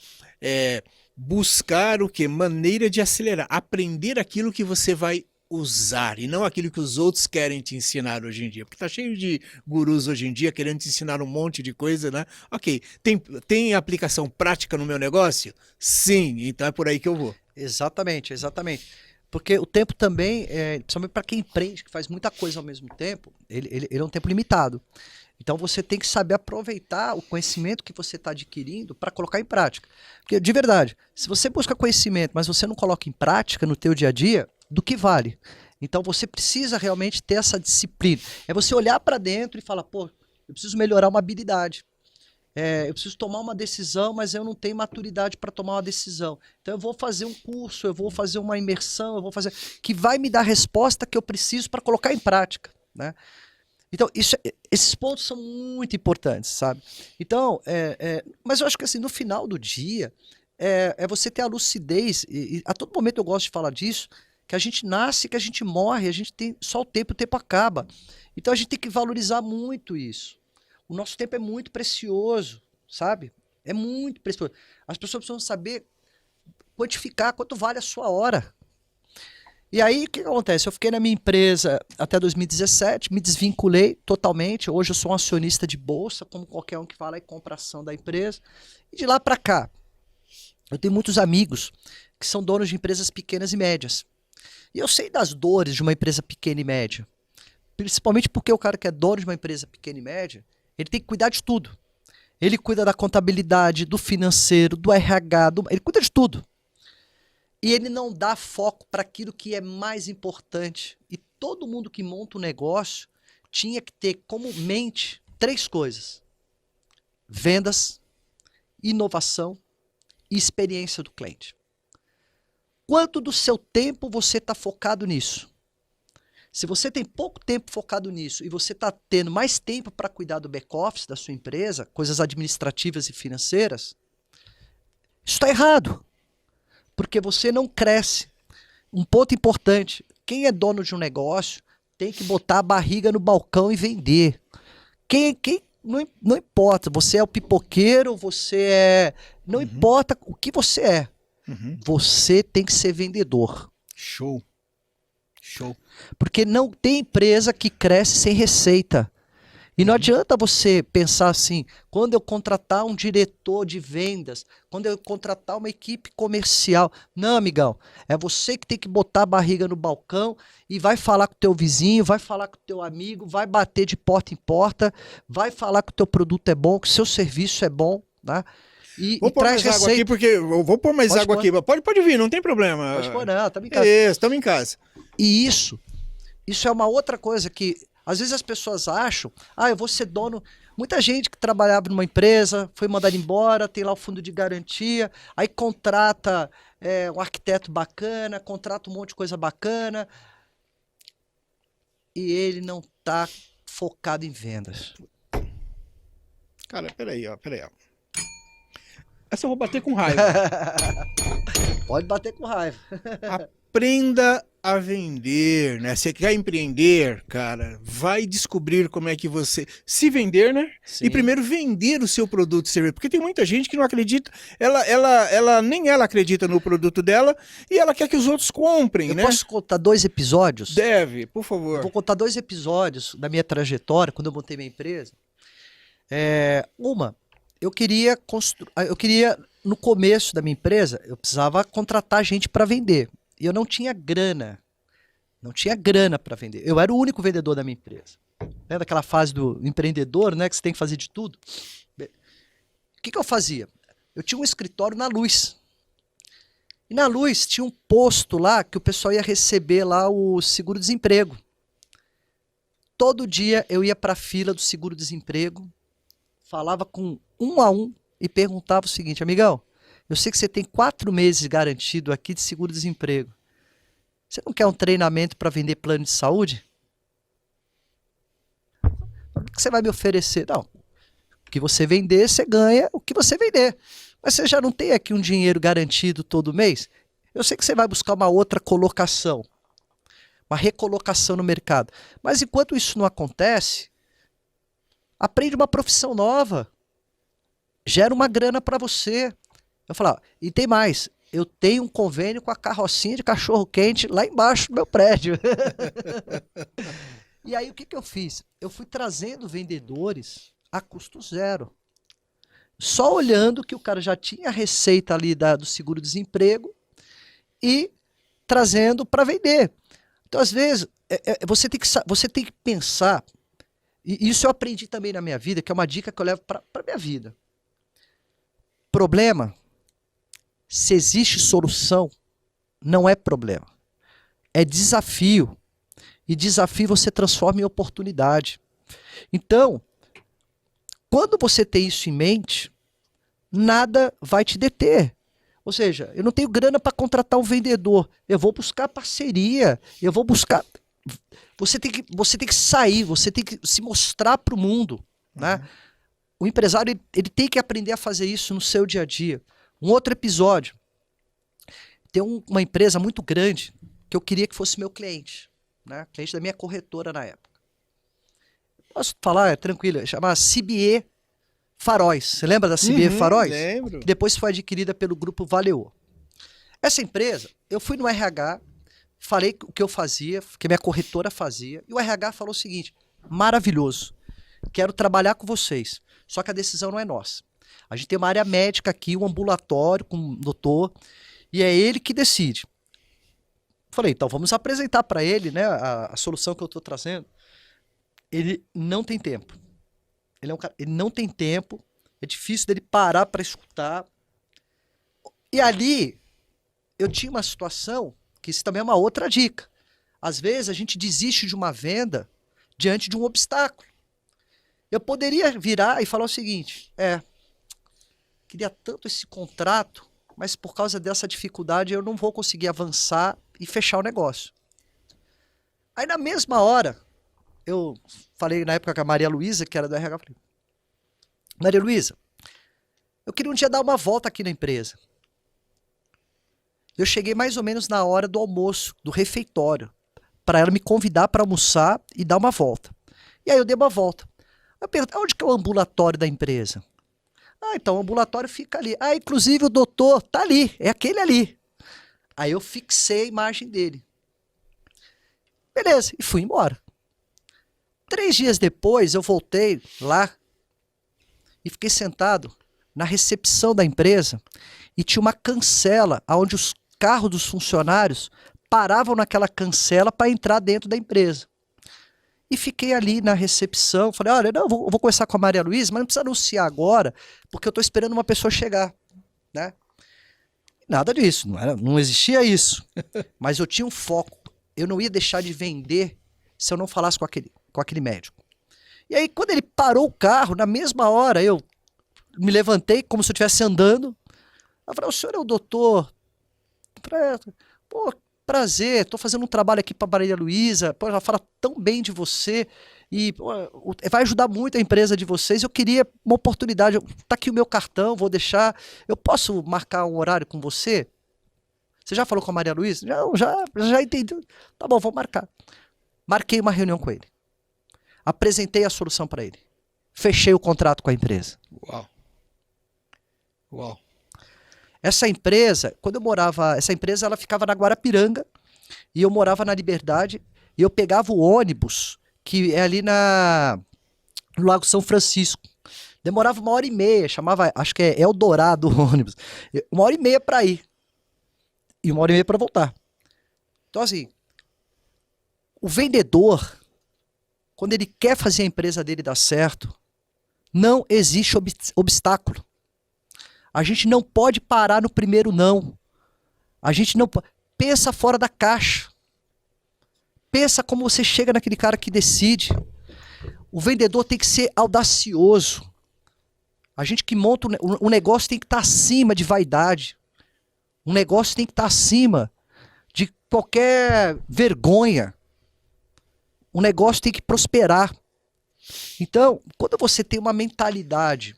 buscar o que? Maneira de acelerar, aprender aquilo que você vai usar e não aquilo que os outros querem te ensinar hoje em dia, porque tá cheio de gurus hoje em dia querendo te ensinar um monte de coisa, né? Ok, tem aplicação prática no meu negócio? Sim, então é por aí que eu vou. Exatamente, exatamente. Porque o tempo também, principalmente para quem empreende, que faz muita coisa ao mesmo tempo, ele é um tempo limitado. Então você tem que saber aproveitar o conhecimento que você está adquirindo para colocar em prática. Porque, de verdade, se você busca conhecimento, mas você não coloca em prática no teu dia a dia, do que vale? Então você precisa realmente ter essa disciplina. É você olhar para dentro e falar, pô, eu preciso melhorar uma habilidade. Eu preciso tomar uma decisão, mas eu não tenho maturidade para tomar uma decisão. Então eu vou fazer um curso, eu vou fazer uma imersão, eu vou fazer que vai me dar a resposta que eu preciso para colocar em prática, né? Então, esses pontos são muito importantes, sabe? Então, mas eu acho que assim, no final do dia, é você ter a lucidez, e a todo momento eu gosto de falar disso, que a gente nasce, que a gente morre, a gente tem só o tempo acaba. Então a gente tem que valorizar muito isso. O nosso tempo é muito precioso, sabe? É muito precioso. As pessoas precisam saber quantificar quanto vale a sua hora. E aí, o que acontece? Eu fiquei na minha empresa até 2017, me desvinculei totalmente. Hoje eu sou um acionista de bolsa, como qualquer um que fala e compra ação da empresa. E de lá para cá, eu tenho muitos amigos que são donos de empresas pequenas e médias. E eu sei das dores de uma empresa pequena e média. Principalmente porque o cara que é dono de uma empresa pequena e média, ele tem que cuidar de tudo. Ele cuida da contabilidade, do financeiro, do RH, ele cuida de tudo. E ele não dá foco para aquilo que é mais importante. E todo mundo que monta um negócio tinha que ter como mente 3 coisas: vendas, inovação e experiência do cliente. Quanto do seu tempo você está focado nisso? Se você tem pouco tempo focado nisso e você está tendo mais tempo para cuidar do back-office da sua empresa, coisas administrativas e financeiras, isso está errado. Porque você não cresce. Um ponto importante: quem é dono de um negócio tem que botar a barriga no balcão e vender. Não importa, você é o pipoqueiro, você é... Não importa o que você é. Você tem que ser vendedor. Show. Porque não tem empresa que cresce sem receita. E não adianta você pensar assim: quando eu contratar um diretor de vendas, quando eu contratar uma equipe comercial. Não, amigão. É você que tem que botar a barriga no balcão e vai falar com o teu vizinho, vai falar com o teu amigo, vai bater de porta em porta, vai falar que o teu produto é bom, que o seu serviço é bom, tá? Vou pôr mais água aqui, porque eu vou pôr mais água aqui. Pode vir, não tem problema. Pode pôr, não, estamos em casa. Isso, estamos em casa. E isso é uma outra coisa que às vezes as pessoas acham: eu vou ser dono. Muita gente que trabalhava numa empresa foi mandada embora, tem lá o fundo de garantia, aí contrata um arquiteto bacana, contrata um monte de coisa bacana, e ele não está focado em vendas. Cara, peraí, ó. Essa eu vou bater com raiva. Pode bater com raiva. Aprenda a vender, né? Você quer empreender, cara, vai descobrir como é que você se vender, né? Sim. E primeiro vender o seu produto e serviço, porque tem muita gente que não acredita, ela acredita no produto dela e ela quer que os outros comprem, né? Eu posso contar 2 episódios? Deve, por favor. Eu vou contar 2 episódios da minha trajetória quando eu montei minha empresa. Eu queria no começo da minha empresa, eu precisava contratar gente para vender. E eu não tinha grana. Não tinha grana para vender. Eu era o único vendedor da minha empresa. Lembra daquela fase do empreendedor, né? Que você tem que fazer de tudo? O que eu fazia? Eu tinha um escritório na Luz. E na Luz tinha um posto lá que o pessoal ia receber lá o seguro-desemprego. Todo dia eu ia para a fila do seguro-desemprego, falava com um a um e perguntava o seguinte: amigão, eu sei que você tem 4 meses garantido aqui de seguro-desemprego. Você não quer um treinamento para vender plano de saúde? O que você vai me oferecer? Não. O que você vender, você ganha o que você vender. Mas você já não tem aqui um dinheiro garantido todo mês? Eu sei que você vai buscar uma outra colocação, uma recolocação no mercado. Mas enquanto isso não acontece, aprende uma profissão nova. Gera uma grana para você. Eu falava, e tem mais, eu tenho um convênio com a carrocinha de cachorro-quente lá embaixo do meu prédio. E aí o que eu fiz? Eu fui trazendo vendedores a custo zero. Só olhando que o cara já tinha a receita ali do seguro-desemprego e trazendo para vender. Então, às vezes, você tem que pensar, e isso eu aprendi também na minha vida, que é uma dica que eu levo para a minha vida. Problema, se existe solução, não é problema. É desafio. E desafio você transforma em oportunidade. Então, quando você tem isso em mente, nada vai te deter. Ou seja, eu não tenho grana para contratar um vendedor. Eu vou buscar parceria. Eu vou buscar... você tem que sair, você tem que se mostrar para o mundo, né? O empresário ele tem que aprender a fazer isso no seu dia a dia. Um outro episódio. Tem uma empresa muito grande que eu queria que fosse meu cliente, né? Cliente da minha corretora na época. Posso falar? É tranquilo. Chamava CBE Faróis. Você lembra da CBE Faróis? Lembro. Que depois foi adquirida pelo grupo Valeo. Essa empresa, eu fui no RH, falei o que eu fazia, o que minha corretora fazia, e o RH falou o seguinte: maravilhoso, quero trabalhar com vocês, só que a decisão não é nossa. A gente tem uma área médica aqui, um ambulatório com um doutor, e é ele que decide. Falei, então vamos apresentar para ele, né, a solução que eu estou trazendo. Ele não tem tempo. Ele é um cara, ele não tem tempo, é difícil dele parar para escutar. E ali eu tinha uma situação, que isso também é uma outra dica. Às vezes a gente desiste de uma venda diante de um obstáculo. Eu poderia virar e falar o seguinte: queria tanto esse contrato, mas por causa dessa dificuldade eu não vou conseguir avançar e fechar o negócio. Aí na mesma hora, eu falei na época com a Maria Luísa, que era do RH, falei: Maria Luísa, eu queria um dia dar uma volta aqui na empresa. Eu cheguei mais ou menos na hora do almoço, do refeitório, para ela me convidar para almoçar e dar uma volta. E aí eu dei uma volta. Eu perguntei: onde que é o ambulatório da empresa? Ah, então o ambulatório fica ali. Ah, inclusive o doutor tá ali, é aquele ali. Aí eu fixei a imagem dele. Beleza, e fui embora. 3 dias depois eu voltei lá e fiquei sentado na recepção da empresa e tinha uma cancela onde os carros dos funcionários paravam naquela cancela para entrar dentro da empresa. E fiquei ali na recepção, falei: olha, não, eu vou conversar com a Maria Luísa, mas não precisa anunciar agora, porque eu estou esperando uma pessoa chegar, né? Nada disso, não existia isso. Mas eu tinha um foco. Eu não ia deixar de vender se eu não falasse com aquele médico. E aí, quando ele parou o carro, na mesma hora, eu me levantei como se eu estivesse andando. Eu falei: o senhor é o doutor? Pô, prazer, estou fazendo um trabalho aqui para a Maria Luísa, ela fala tão bem de você e pô, vai ajudar muito a empresa de vocês. Eu queria uma oportunidade, tá aqui o meu cartão, vou deixar, eu posso marcar um horário com você? Você já falou com a Maria Luísa? Não, já entendi. Tá bom, vou marcar. Marquei uma reunião com ele. Apresentei a solução para ele. Fechei o contrato com a empresa. Uau. Essa empresa, essa empresa ela ficava na Guarapiranga e eu morava na Liberdade e eu pegava o ônibus que é ali no Lago São Francisco. Demorava 1h30, chamava, acho que é Eldorado o ônibus. 1h30 para ir e 1h30 para voltar. Então assim, o vendedor, quando ele quer fazer a empresa dele dar certo, não existe obstáculo. A gente não pode parar no primeiro não. A gente não pode. Pensa fora da caixa. Pensa como você chega naquele cara que decide. O vendedor tem que ser audacioso. A gente que monta um negócio tem que estar acima de vaidade. Um negócio tem que estar acima de qualquer vergonha. Um negócio tem que prosperar. Então, quando você tem uma mentalidade,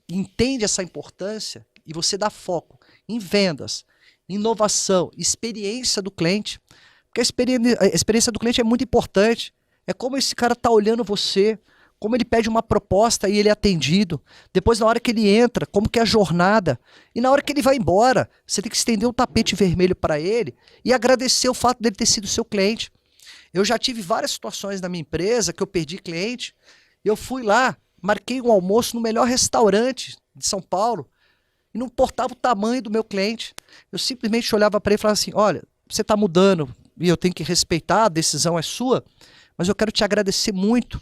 entende essa importância e você dá foco em vendas, inovação, experiência do cliente, porque a experiência do cliente é muito importante. É como esse cara está olhando você, como ele pede uma proposta e ele é atendido. Depois, na hora que ele entra, como que é a jornada. E na hora que ele vai embora, você tem que estender um tapete vermelho para ele e agradecer o fato dele ter sido seu cliente. Eu já tive várias situações na minha empresa que eu perdi cliente. Eu fui lá, marquei um almoço no melhor restaurante de São Paulo e não importava o tamanho do meu cliente. Eu simplesmente olhava para ele e falava assim: olha, você está mudando e eu tenho que respeitar, a decisão é sua, mas eu quero te agradecer muito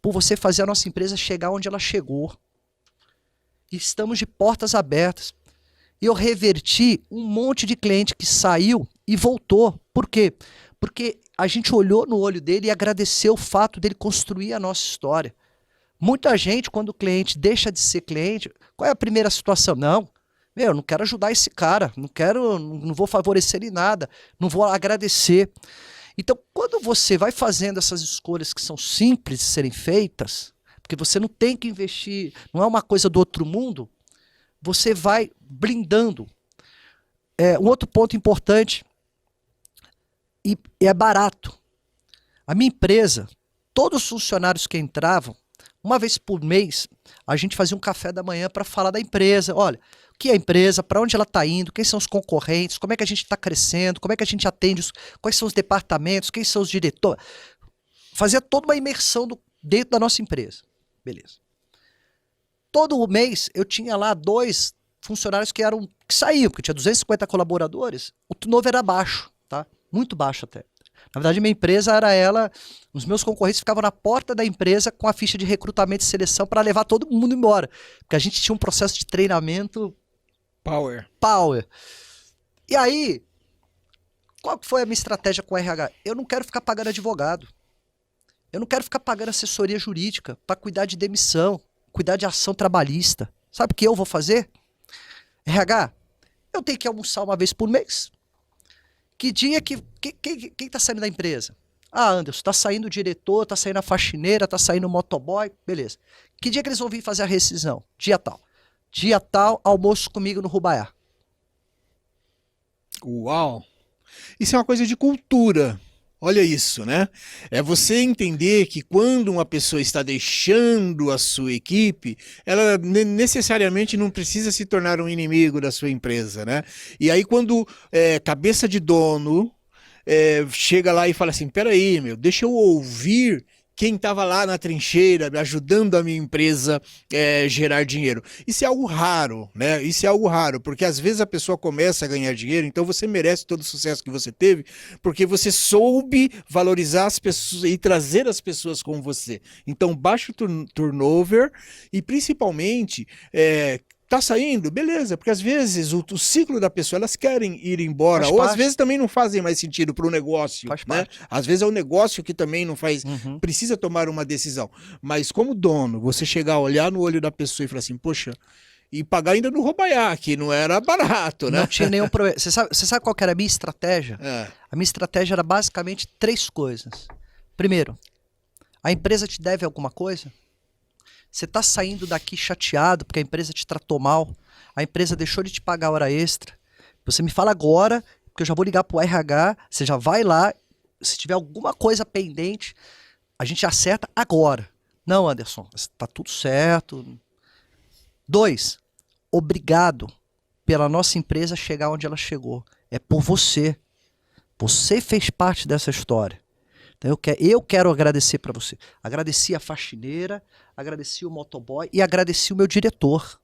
por você fazer a nossa empresa chegar onde ela chegou. E estamos de portas abertas. E eu reverti um monte de cliente que saiu e voltou. Por quê? Porque a gente olhou no olho dele e agradeceu o fato dele construir a nossa história. Muita gente, quando o cliente deixa de ser cliente, qual é a primeira situação? Não, eu não quero ajudar esse cara, não vou favorecer ele nada, não vou agradecer. Então, quando você vai fazendo essas escolhas que são simples de serem feitas, porque você não tem que investir, não é uma coisa do outro mundo, você vai blindando. Um outro ponto importante, e é barato. A minha empresa, todos os funcionários que entravam, uma vez por mês, a gente fazia um café da manhã para falar da empresa. Olha, o que é a empresa, para onde ela está indo, quem são os concorrentes, como é que a gente está crescendo, como é que a gente atende, quais são os departamentos, quem são os diretores. Fazia toda uma imersão dentro da nossa empresa. Beleza. Todo mês eu tinha lá 2 funcionários que saíam, porque tinha 250 colaboradores, o turnover era baixo, tá? Muito baixo até. Na verdade, minha empresa era os meus concorrentes ficavam na porta da empresa com a ficha de recrutamento e seleção para levar todo mundo embora. Porque a gente tinha um processo de treinamento power. E aí, qual que foi a minha estratégia com o RH? Eu não quero ficar pagando advogado. Eu não quero ficar pagando assessoria jurídica para cuidar de demissão, cuidar de ação trabalhista. Sabe o que eu vou fazer? RH, eu tenho que almoçar uma vez por mês. Que dia quem tá saindo da empresa? Ah, Anderson, tá saindo o diretor, tá saindo a faxineira, tá saindo o motoboy, beleza. Que dia que eles vão vir fazer a rescisão? Dia tal. Dia tal, almoço comigo no Rubaiá. Uau! Isso é uma coisa de cultura. Olha isso, né? É você entender que quando uma pessoa está deixando a sua equipe, ela necessariamente não precisa se tornar um inimigo da sua empresa, né? E aí quando cabeça de dono chega lá e fala assim, peraí, deixa eu ouvir quem estava lá na trincheira, ajudando a minha empresa gerar dinheiro. Isso é algo raro, né? Isso é algo raro, porque às vezes a pessoa começa a ganhar dinheiro, então você merece todo o sucesso que você teve, porque você soube valorizar as pessoas e trazer as pessoas com você. Então, baixo turnover e principalmente... tá saindo? Beleza, porque às vezes o ciclo da pessoa, elas querem ir embora, ou às vezes também não fazem mais sentido para o negócio, né? Às vezes é o negócio que também não faz, precisa tomar uma decisão. Mas como dono, você chegar a olhar no olho da pessoa e falar assim, poxa, e pagar ainda no Rubaiá, que não era barato, né? Não tinha nenhum problema. Você sabe qual que era a minha estratégia? A minha estratégia era basicamente 3 coisas. Primeiro, a empresa te deve alguma coisa? Você está saindo daqui chateado porque a empresa te tratou mal, a empresa deixou de te pagar hora extra. Você me fala agora, porque eu já vou ligar para o RH, você já vai lá, se tiver alguma coisa pendente, a gente acerta agora. Não, Anderson, está tudo certo. 2, obrigado pela nossa empresa chegar onde ela chegou. É por você. Você fez parte dessa história. Então eu quero agradecer para você. Agradeci a faxineira, agradeci o motoboy e agradeci o meu diretor.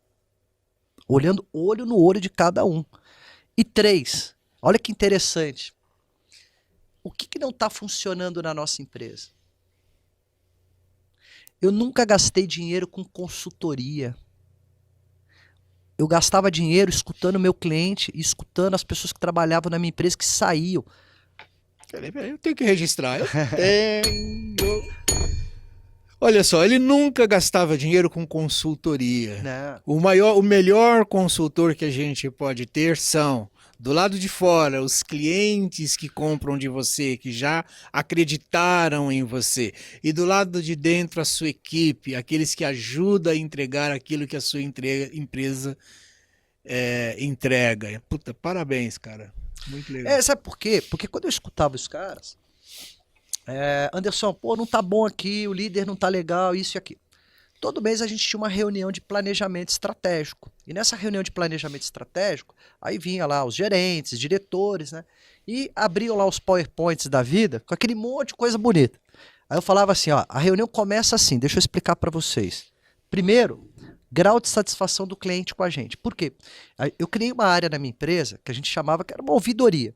Olhando olho no olho de cada um. E 3, olha que interessante. O que não está funcionando na nossa empresa? Eu nunca gastei dinheiro com consultoria. Eu gastava dinheiro escutando o meu cliente e escutando as pessoas que trabalhavam na minha empresa que saíam. Eu tenho que registrar. Eu tenho. Olha só, ele nunca gastava dinheiro com consultoria. Não. O melhor consultor que a gente pode ter são, do lado de fora, os clientes que compram de você, que já acreditaram em você. E do lado de dentro, a sua equipe, aqueles que ajudam a entregar aquilo que a sua empresa entrega. Puta, parabéns, cara. Muito legal. Sabe por quê? Porque quando eu escutava os caras, Anderson, pô, não tá bom aqui, o líder não tá legal, isso e aquilo. Todo mês a gente tinha uma reunião de planejamento estratégico. E nessa reunião de planejamento estratégico, aí vinha lá os gerentes, diretores, né? E abriam lá os PowerPoints da vida com aquele monte de coisa bonita. Aí eu falava assim, ó, a reunião começa assim, deixa eu explicar para vocês. Primeiro, grau de satisfação do cliente com a gente. Por quê? Eu criei uma área na minha empresa que a gente chamava, que era uma ouvidoria,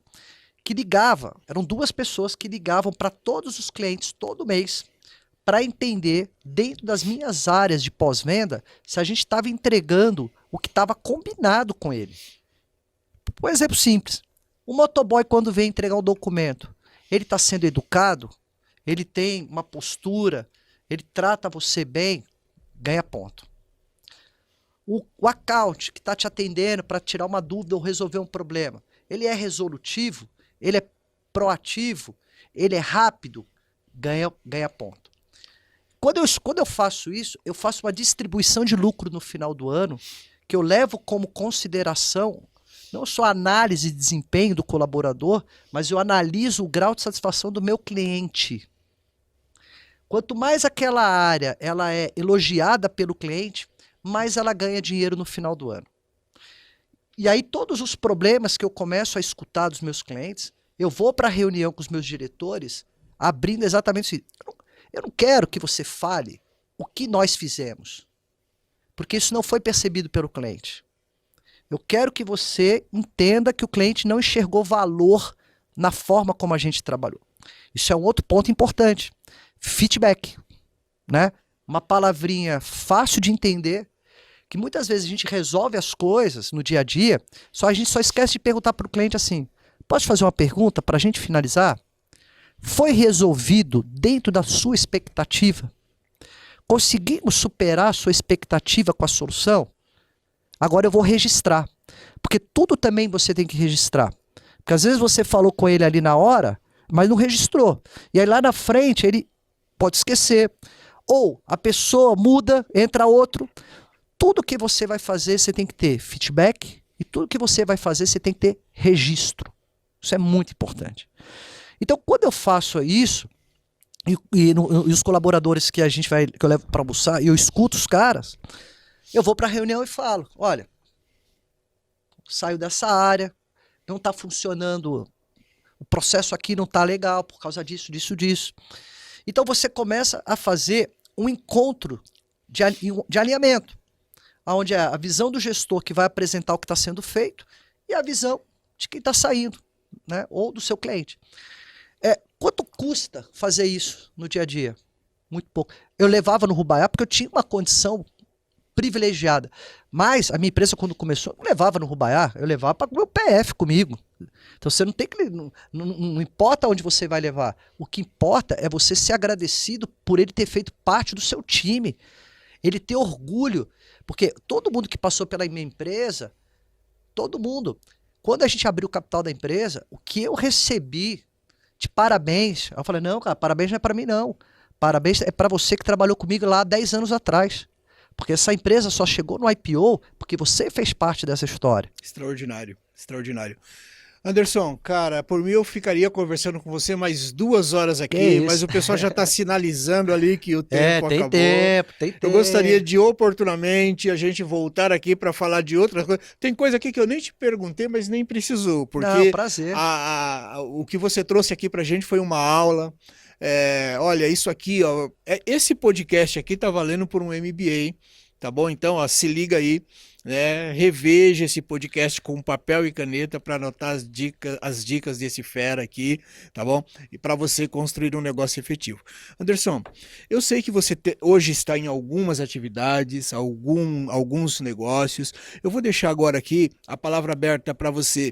que ligava, eram 2 pessoas que ligavam para todos os clientes todo mês para entender, dentro das minhas áreas de pós-venda, se a gente estava entregando o que estava combinado com ele. Um exemplo simples. O motoboy, quando vem entregar um documento, ele está sendo educado, ele tem uma postura, ele trata você bem, ganha ponto. O account que está te atendendo para tirar uma dúvida ou resolver um problema, ele é resolutivo, ele é proativo, ele é rápido, ganha ponto. Quando eu faço isso, eu faço uma distribuição de lucro no final do ano, que eu levo como consideração não só a análise de desempenho do colaborador, mas eu analiso o grau de satisfação do meu cliente. Quanto mais aquela área ela é elogiada pelo cliente, mais ela ganha dinheiro no final do ano. E aí todos os problemas que eu começo a escutar dos meus clientes, eu vou para a reunião com os meus diretores, abrindo exatamente isso. Eu não quero que você fale o que nós fizemos, porque isso não foi percebido pelo cliente. Eu quero que você entenda que o cliente não enxergou valor na forma como a gente trabalhou. Isso é um outro ponto importante. Feedback, né? Uma palavrinha fácil de entender, que muitas vezes a gente resolve as coisas no dia a dia, a gente só esquece de perguntar para o cliente assim, posso fazer uma pergunta para a gente finalizar? Foi resolvido dentro da sua expectativa? Conseguimos superar a sua expectativa com a solução? Agora eu vou registrar, porque tudo também você tem que registrar. Porque às vezes você falou com ele ali na hora, mas não registrou. E aí lá na frente ele pode esquecer. Ou a pessoa muda, entra outro. Tudo que você vai fazer, você tem que ter feedback. E tudo que você vai fazer, você tem que ter registro. Isso é muito importante. Então, quando eu faço isso, e os colaboradores que eu levo para almoçar, e eu escuto os caras, eu vou para a reunião e falo, olha, saio dessa área, não está funcionando, o processo aqui não está legal por causa disso, disso, disso. Então você começa a fazer um encontro de alinhamento, onde é a visão do gestor que vai apresentar o que está sendo feito e a visão de quem está saindo, né, ou do seu cliente. Quanto custa fazer isso no dia a dia? Muito pouco. Eu levava no Rubaiá porque eu tinha uma condição privilegiada. Mas a minha empresa, quando começou, não levava no Rubaiá, eu levava para o meu PF comigo. Então você não tem que. Não importa onde você vai levar. O que importa é você ser agradecido por ele ter feito parte do seu time. Ele ter orgulho. Porque todo mundo que passou pela minha empresa, todo mundo, quando a gente abriu o capital da empresa, o que eu recebi de parabéns, eu falei, não, cara, parabéns não é para mim, não. Parabéns é para você que trabalhou comigo lá há 10 anos atrás. Porque essa empresa só chegou no IPO porque você fez parte dessa história. Extraordinário, extraordinário. Anderson, cara, por mim eu ficaria conversando com você mais 2 horas aqui, mas o pessoal já está sinalizando ali que o tempo acabou. Tem tempo. Eu gostaria de oportunamente a gente voltar aqui para falar de outras coisas. Tem coisa aqui que eu nem te perguntei, mas nem precisou, porque não, prazer. O que você trouxe aqui para a gente foi uma aula. Olha, isso aqui, ó, esse podcast aqui tá valendo por um MBA, tá bom? Então, ó, se liga aí, né? Reveja esse podcast com papel e caneta para anotar as dicas desse fera aqui, tá bom? E para você construir um negócio efetivo. Anderson, eu sei que você hoje está em algumas atividades, alguns negócios. Eu vou deixar agora aqui a palavra aberta para você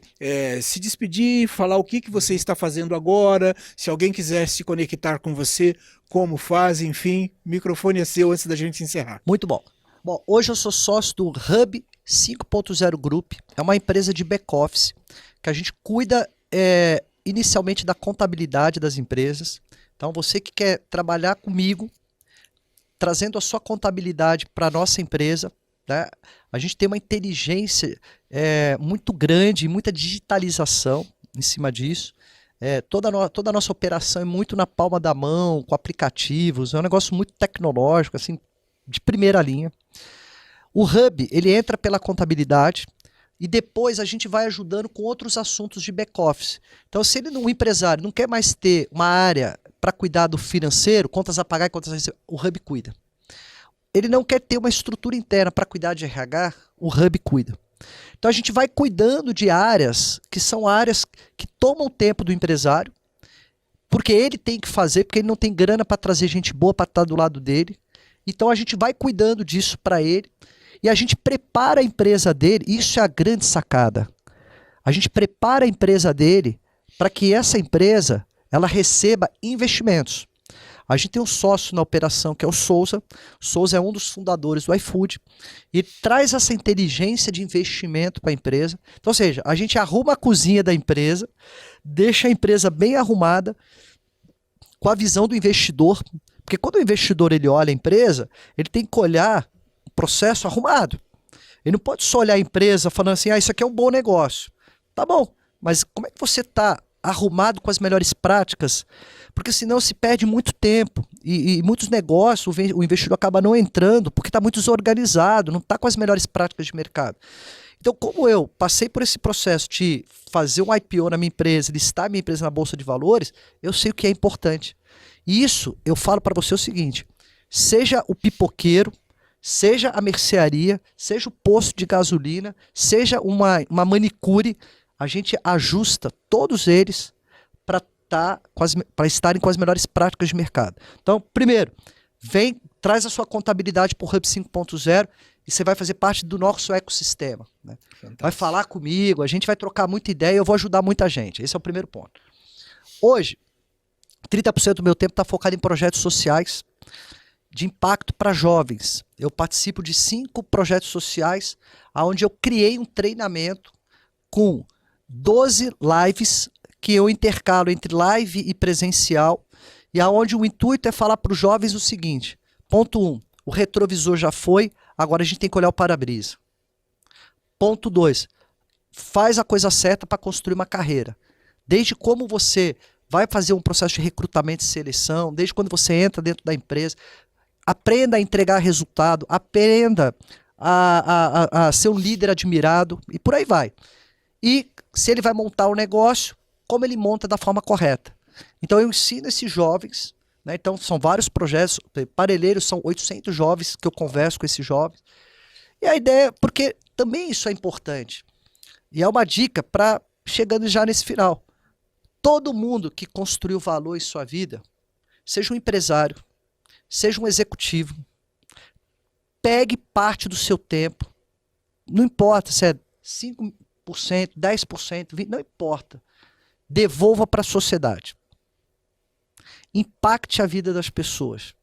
se despedir, falar o que você está fazendo agora, se alguém quiser se conectar com você, como faz, enfim, o microfone é seu antes da gente encerrar. Muito bom. Bom, hoje eu sou sócio do Hub 5.0 Group, é uma empresa de back-office que a gente cuida inicialmente da contabilidade das empresas. Então, você que quer trabalhar comigo, trazendo a sua contabilidade para a nossa empresa, né? A gente tem uma inteligência muito grande, muita digitalização em cima disso. Toda a nossa operação é muito na palma da mão, com aplicativos, é um negócio muito tecnológico, assim, de primeira linha. O Hub, ele entra pela contabilidade e depois a gente vai ajudando com outros assuntos de back-office. Então, se um empresário não quer mais ter uma área para cuidar do financeiro, contas a pagar e contas a receber, o Hub cuida. Ele não quer ter uma estrutura interna para cuidar de RH, o Hub cuida. Então, a gente vai cuidando de áreas que são áreas que tomam tempo do empresário, porque ele tem que fazer, porque ele não tem grana para trazer gente boa para estar do lado dele. Então a gente vai cuidando disso para ele e a gente prepara a empresa dele, isso é a grande sacada. A gente prepara a empresa dele para que essa empresa ela receba investimentos. A gente tem um sócio na operação que é o Souza. O Souza é um dos fundadores do iFood e traz essa inteligência de investimento para a empresa. Então, ou seja, a gente arruma a cozinha da empresa, deixa a empresa bem arrumada com a visão do investidor, porque quando o investidor ele olha a empresa, ele tem que olhar o processo arrumado. Ele não pode só olhar a empresa falando assim, isso aqui é um bom negócio. Tá bom, mas como é que você está arrumado com as melhores práticas? Porque senão se perde muito tempo e muitos negócios, o investidor acaba não entrando porque está muito desorganizado, não está com as melhores práticas de mercado. Então, como eu passei por esse processo de fazer um IPO na minha empresa, listar a minha empresa na Bolsa de Valores, eu sei o que é importante. E isso, eu falo para você o seguinte, seja o pipoqueiro, seja a mercearia, seja o posto de gasolina, seja uma manicure, a gente ajusta todos eles para estarem com as melhores práticas de mercado. Então, primeiro, traz a sua contabilidade para o Hub 5.0 e você vai fazer parte do nosso ecossistema. Né? Vai falar comigo, a gente vai trocar muita ideia e eu vou ajudar muita gente. Esse é o primeiro ponto. Hoje, 30% do meu tempo está focado em projetos sociais de impacto para jovens. Eu participo de 5 projetos sociais onde eu criei um treinamento com 12 lives que eu intercalo entre live e presencial e aonde o intuito é falar para os jovens o seguinte, ponto 1, o retrovisor já foi, agora a gente tem que olhar o para-brisa. Ponto 2, faz a coisa certa para construir uma carreira. Desde como você vai fazer um processo de recrutamento e seleção, desde quando você entra dentro da empresa, aprenda a entregar resultado, aprenda a ser um líder admirado e por aí vai. E se ele vai montar um negócio, como ele monta da forma correta. Então eu ensino esses jovens, né? Então são vários projetos, Parelheiros são 800 jovens que eu converso com esses jovens. E a ideia, porque também isso é importante, e é uma dica para chegando já nesse final. Todo mundo que construiu valor em sua vida, seja um empresário, seja um executivo, pegue parte do seu tempo, não importa se é 5%, 10%, 20%, não importa. Devolva para a sociedade. Impacte a vida das pessoas.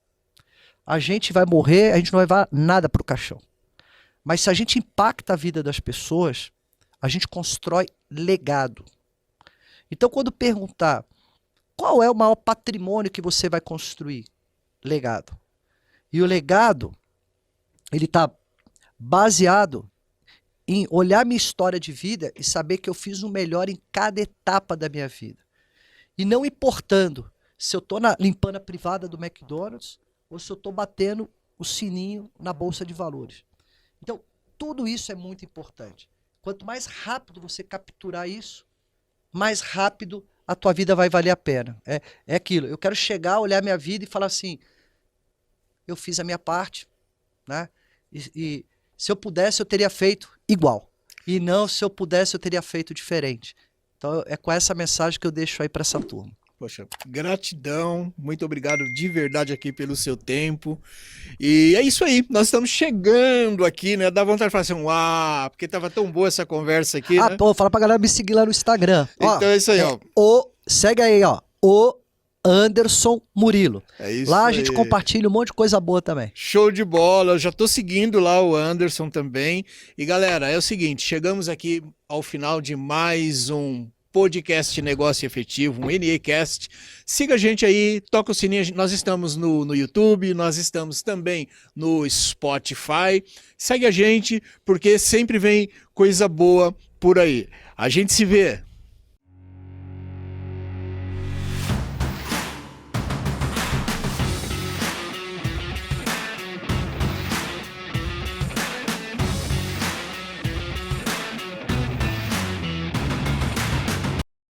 A gente vai morrer, a gente não vai levar nada para o caixão. Mas se a gente impacta a vida das pessoas, a gente constrói legado. Então, quando perguntar qual é o maior patrimônio que você vai construir? Legado. E o legado, ele está baseado em olhar minha história de vida e saber que eu fiz o melhor em cada etapa da minha vida. E não importando se eu estou limpando a privada do McDonald's ou se eu estou batendo o sininho na Bolsa de Valores. Então, tudo isso é muito importante. Quanto mais rápido você capturar isso, mais rápido a tua vida vai valer a pena. É aquilo, eu quero chegar, olhar minha vida e falar assim, eu fiz a minha parte, né? E se eu pudesse, eu teria feito igual. E não, se eu pudesse, eu teria feito diferente. Então, é com essa mensagem que eu deixo aí para essa turma. Poxa, gratidão, muito obrigado de verdade aqui pelo seu tempo. E é isso aí, nós estamos chegando aqui, né? Dá vontade de falar assim, uau, porque tava tão boa essa conversa aqui, né? Pô, fala pra galera me seguir lá no Instagram. Então é isso aí, ó. Segue aí, ó. O Anderson Murilo. É isso lá a aí. gente compartilha um monte de coisa boa também. Show de bola, eu já tô seguindo lá o Anderson também. E galera, é o seguinte, chegamos aqui ao final de mais um podcast Negócio Efetivo, um NEcast. Siga a gente aí, toca o sininho, nós estamos no YouTube, nós estamos também no Spotify. Segue a gente, porque sempre vem coisa boa por aí. A gente se vê.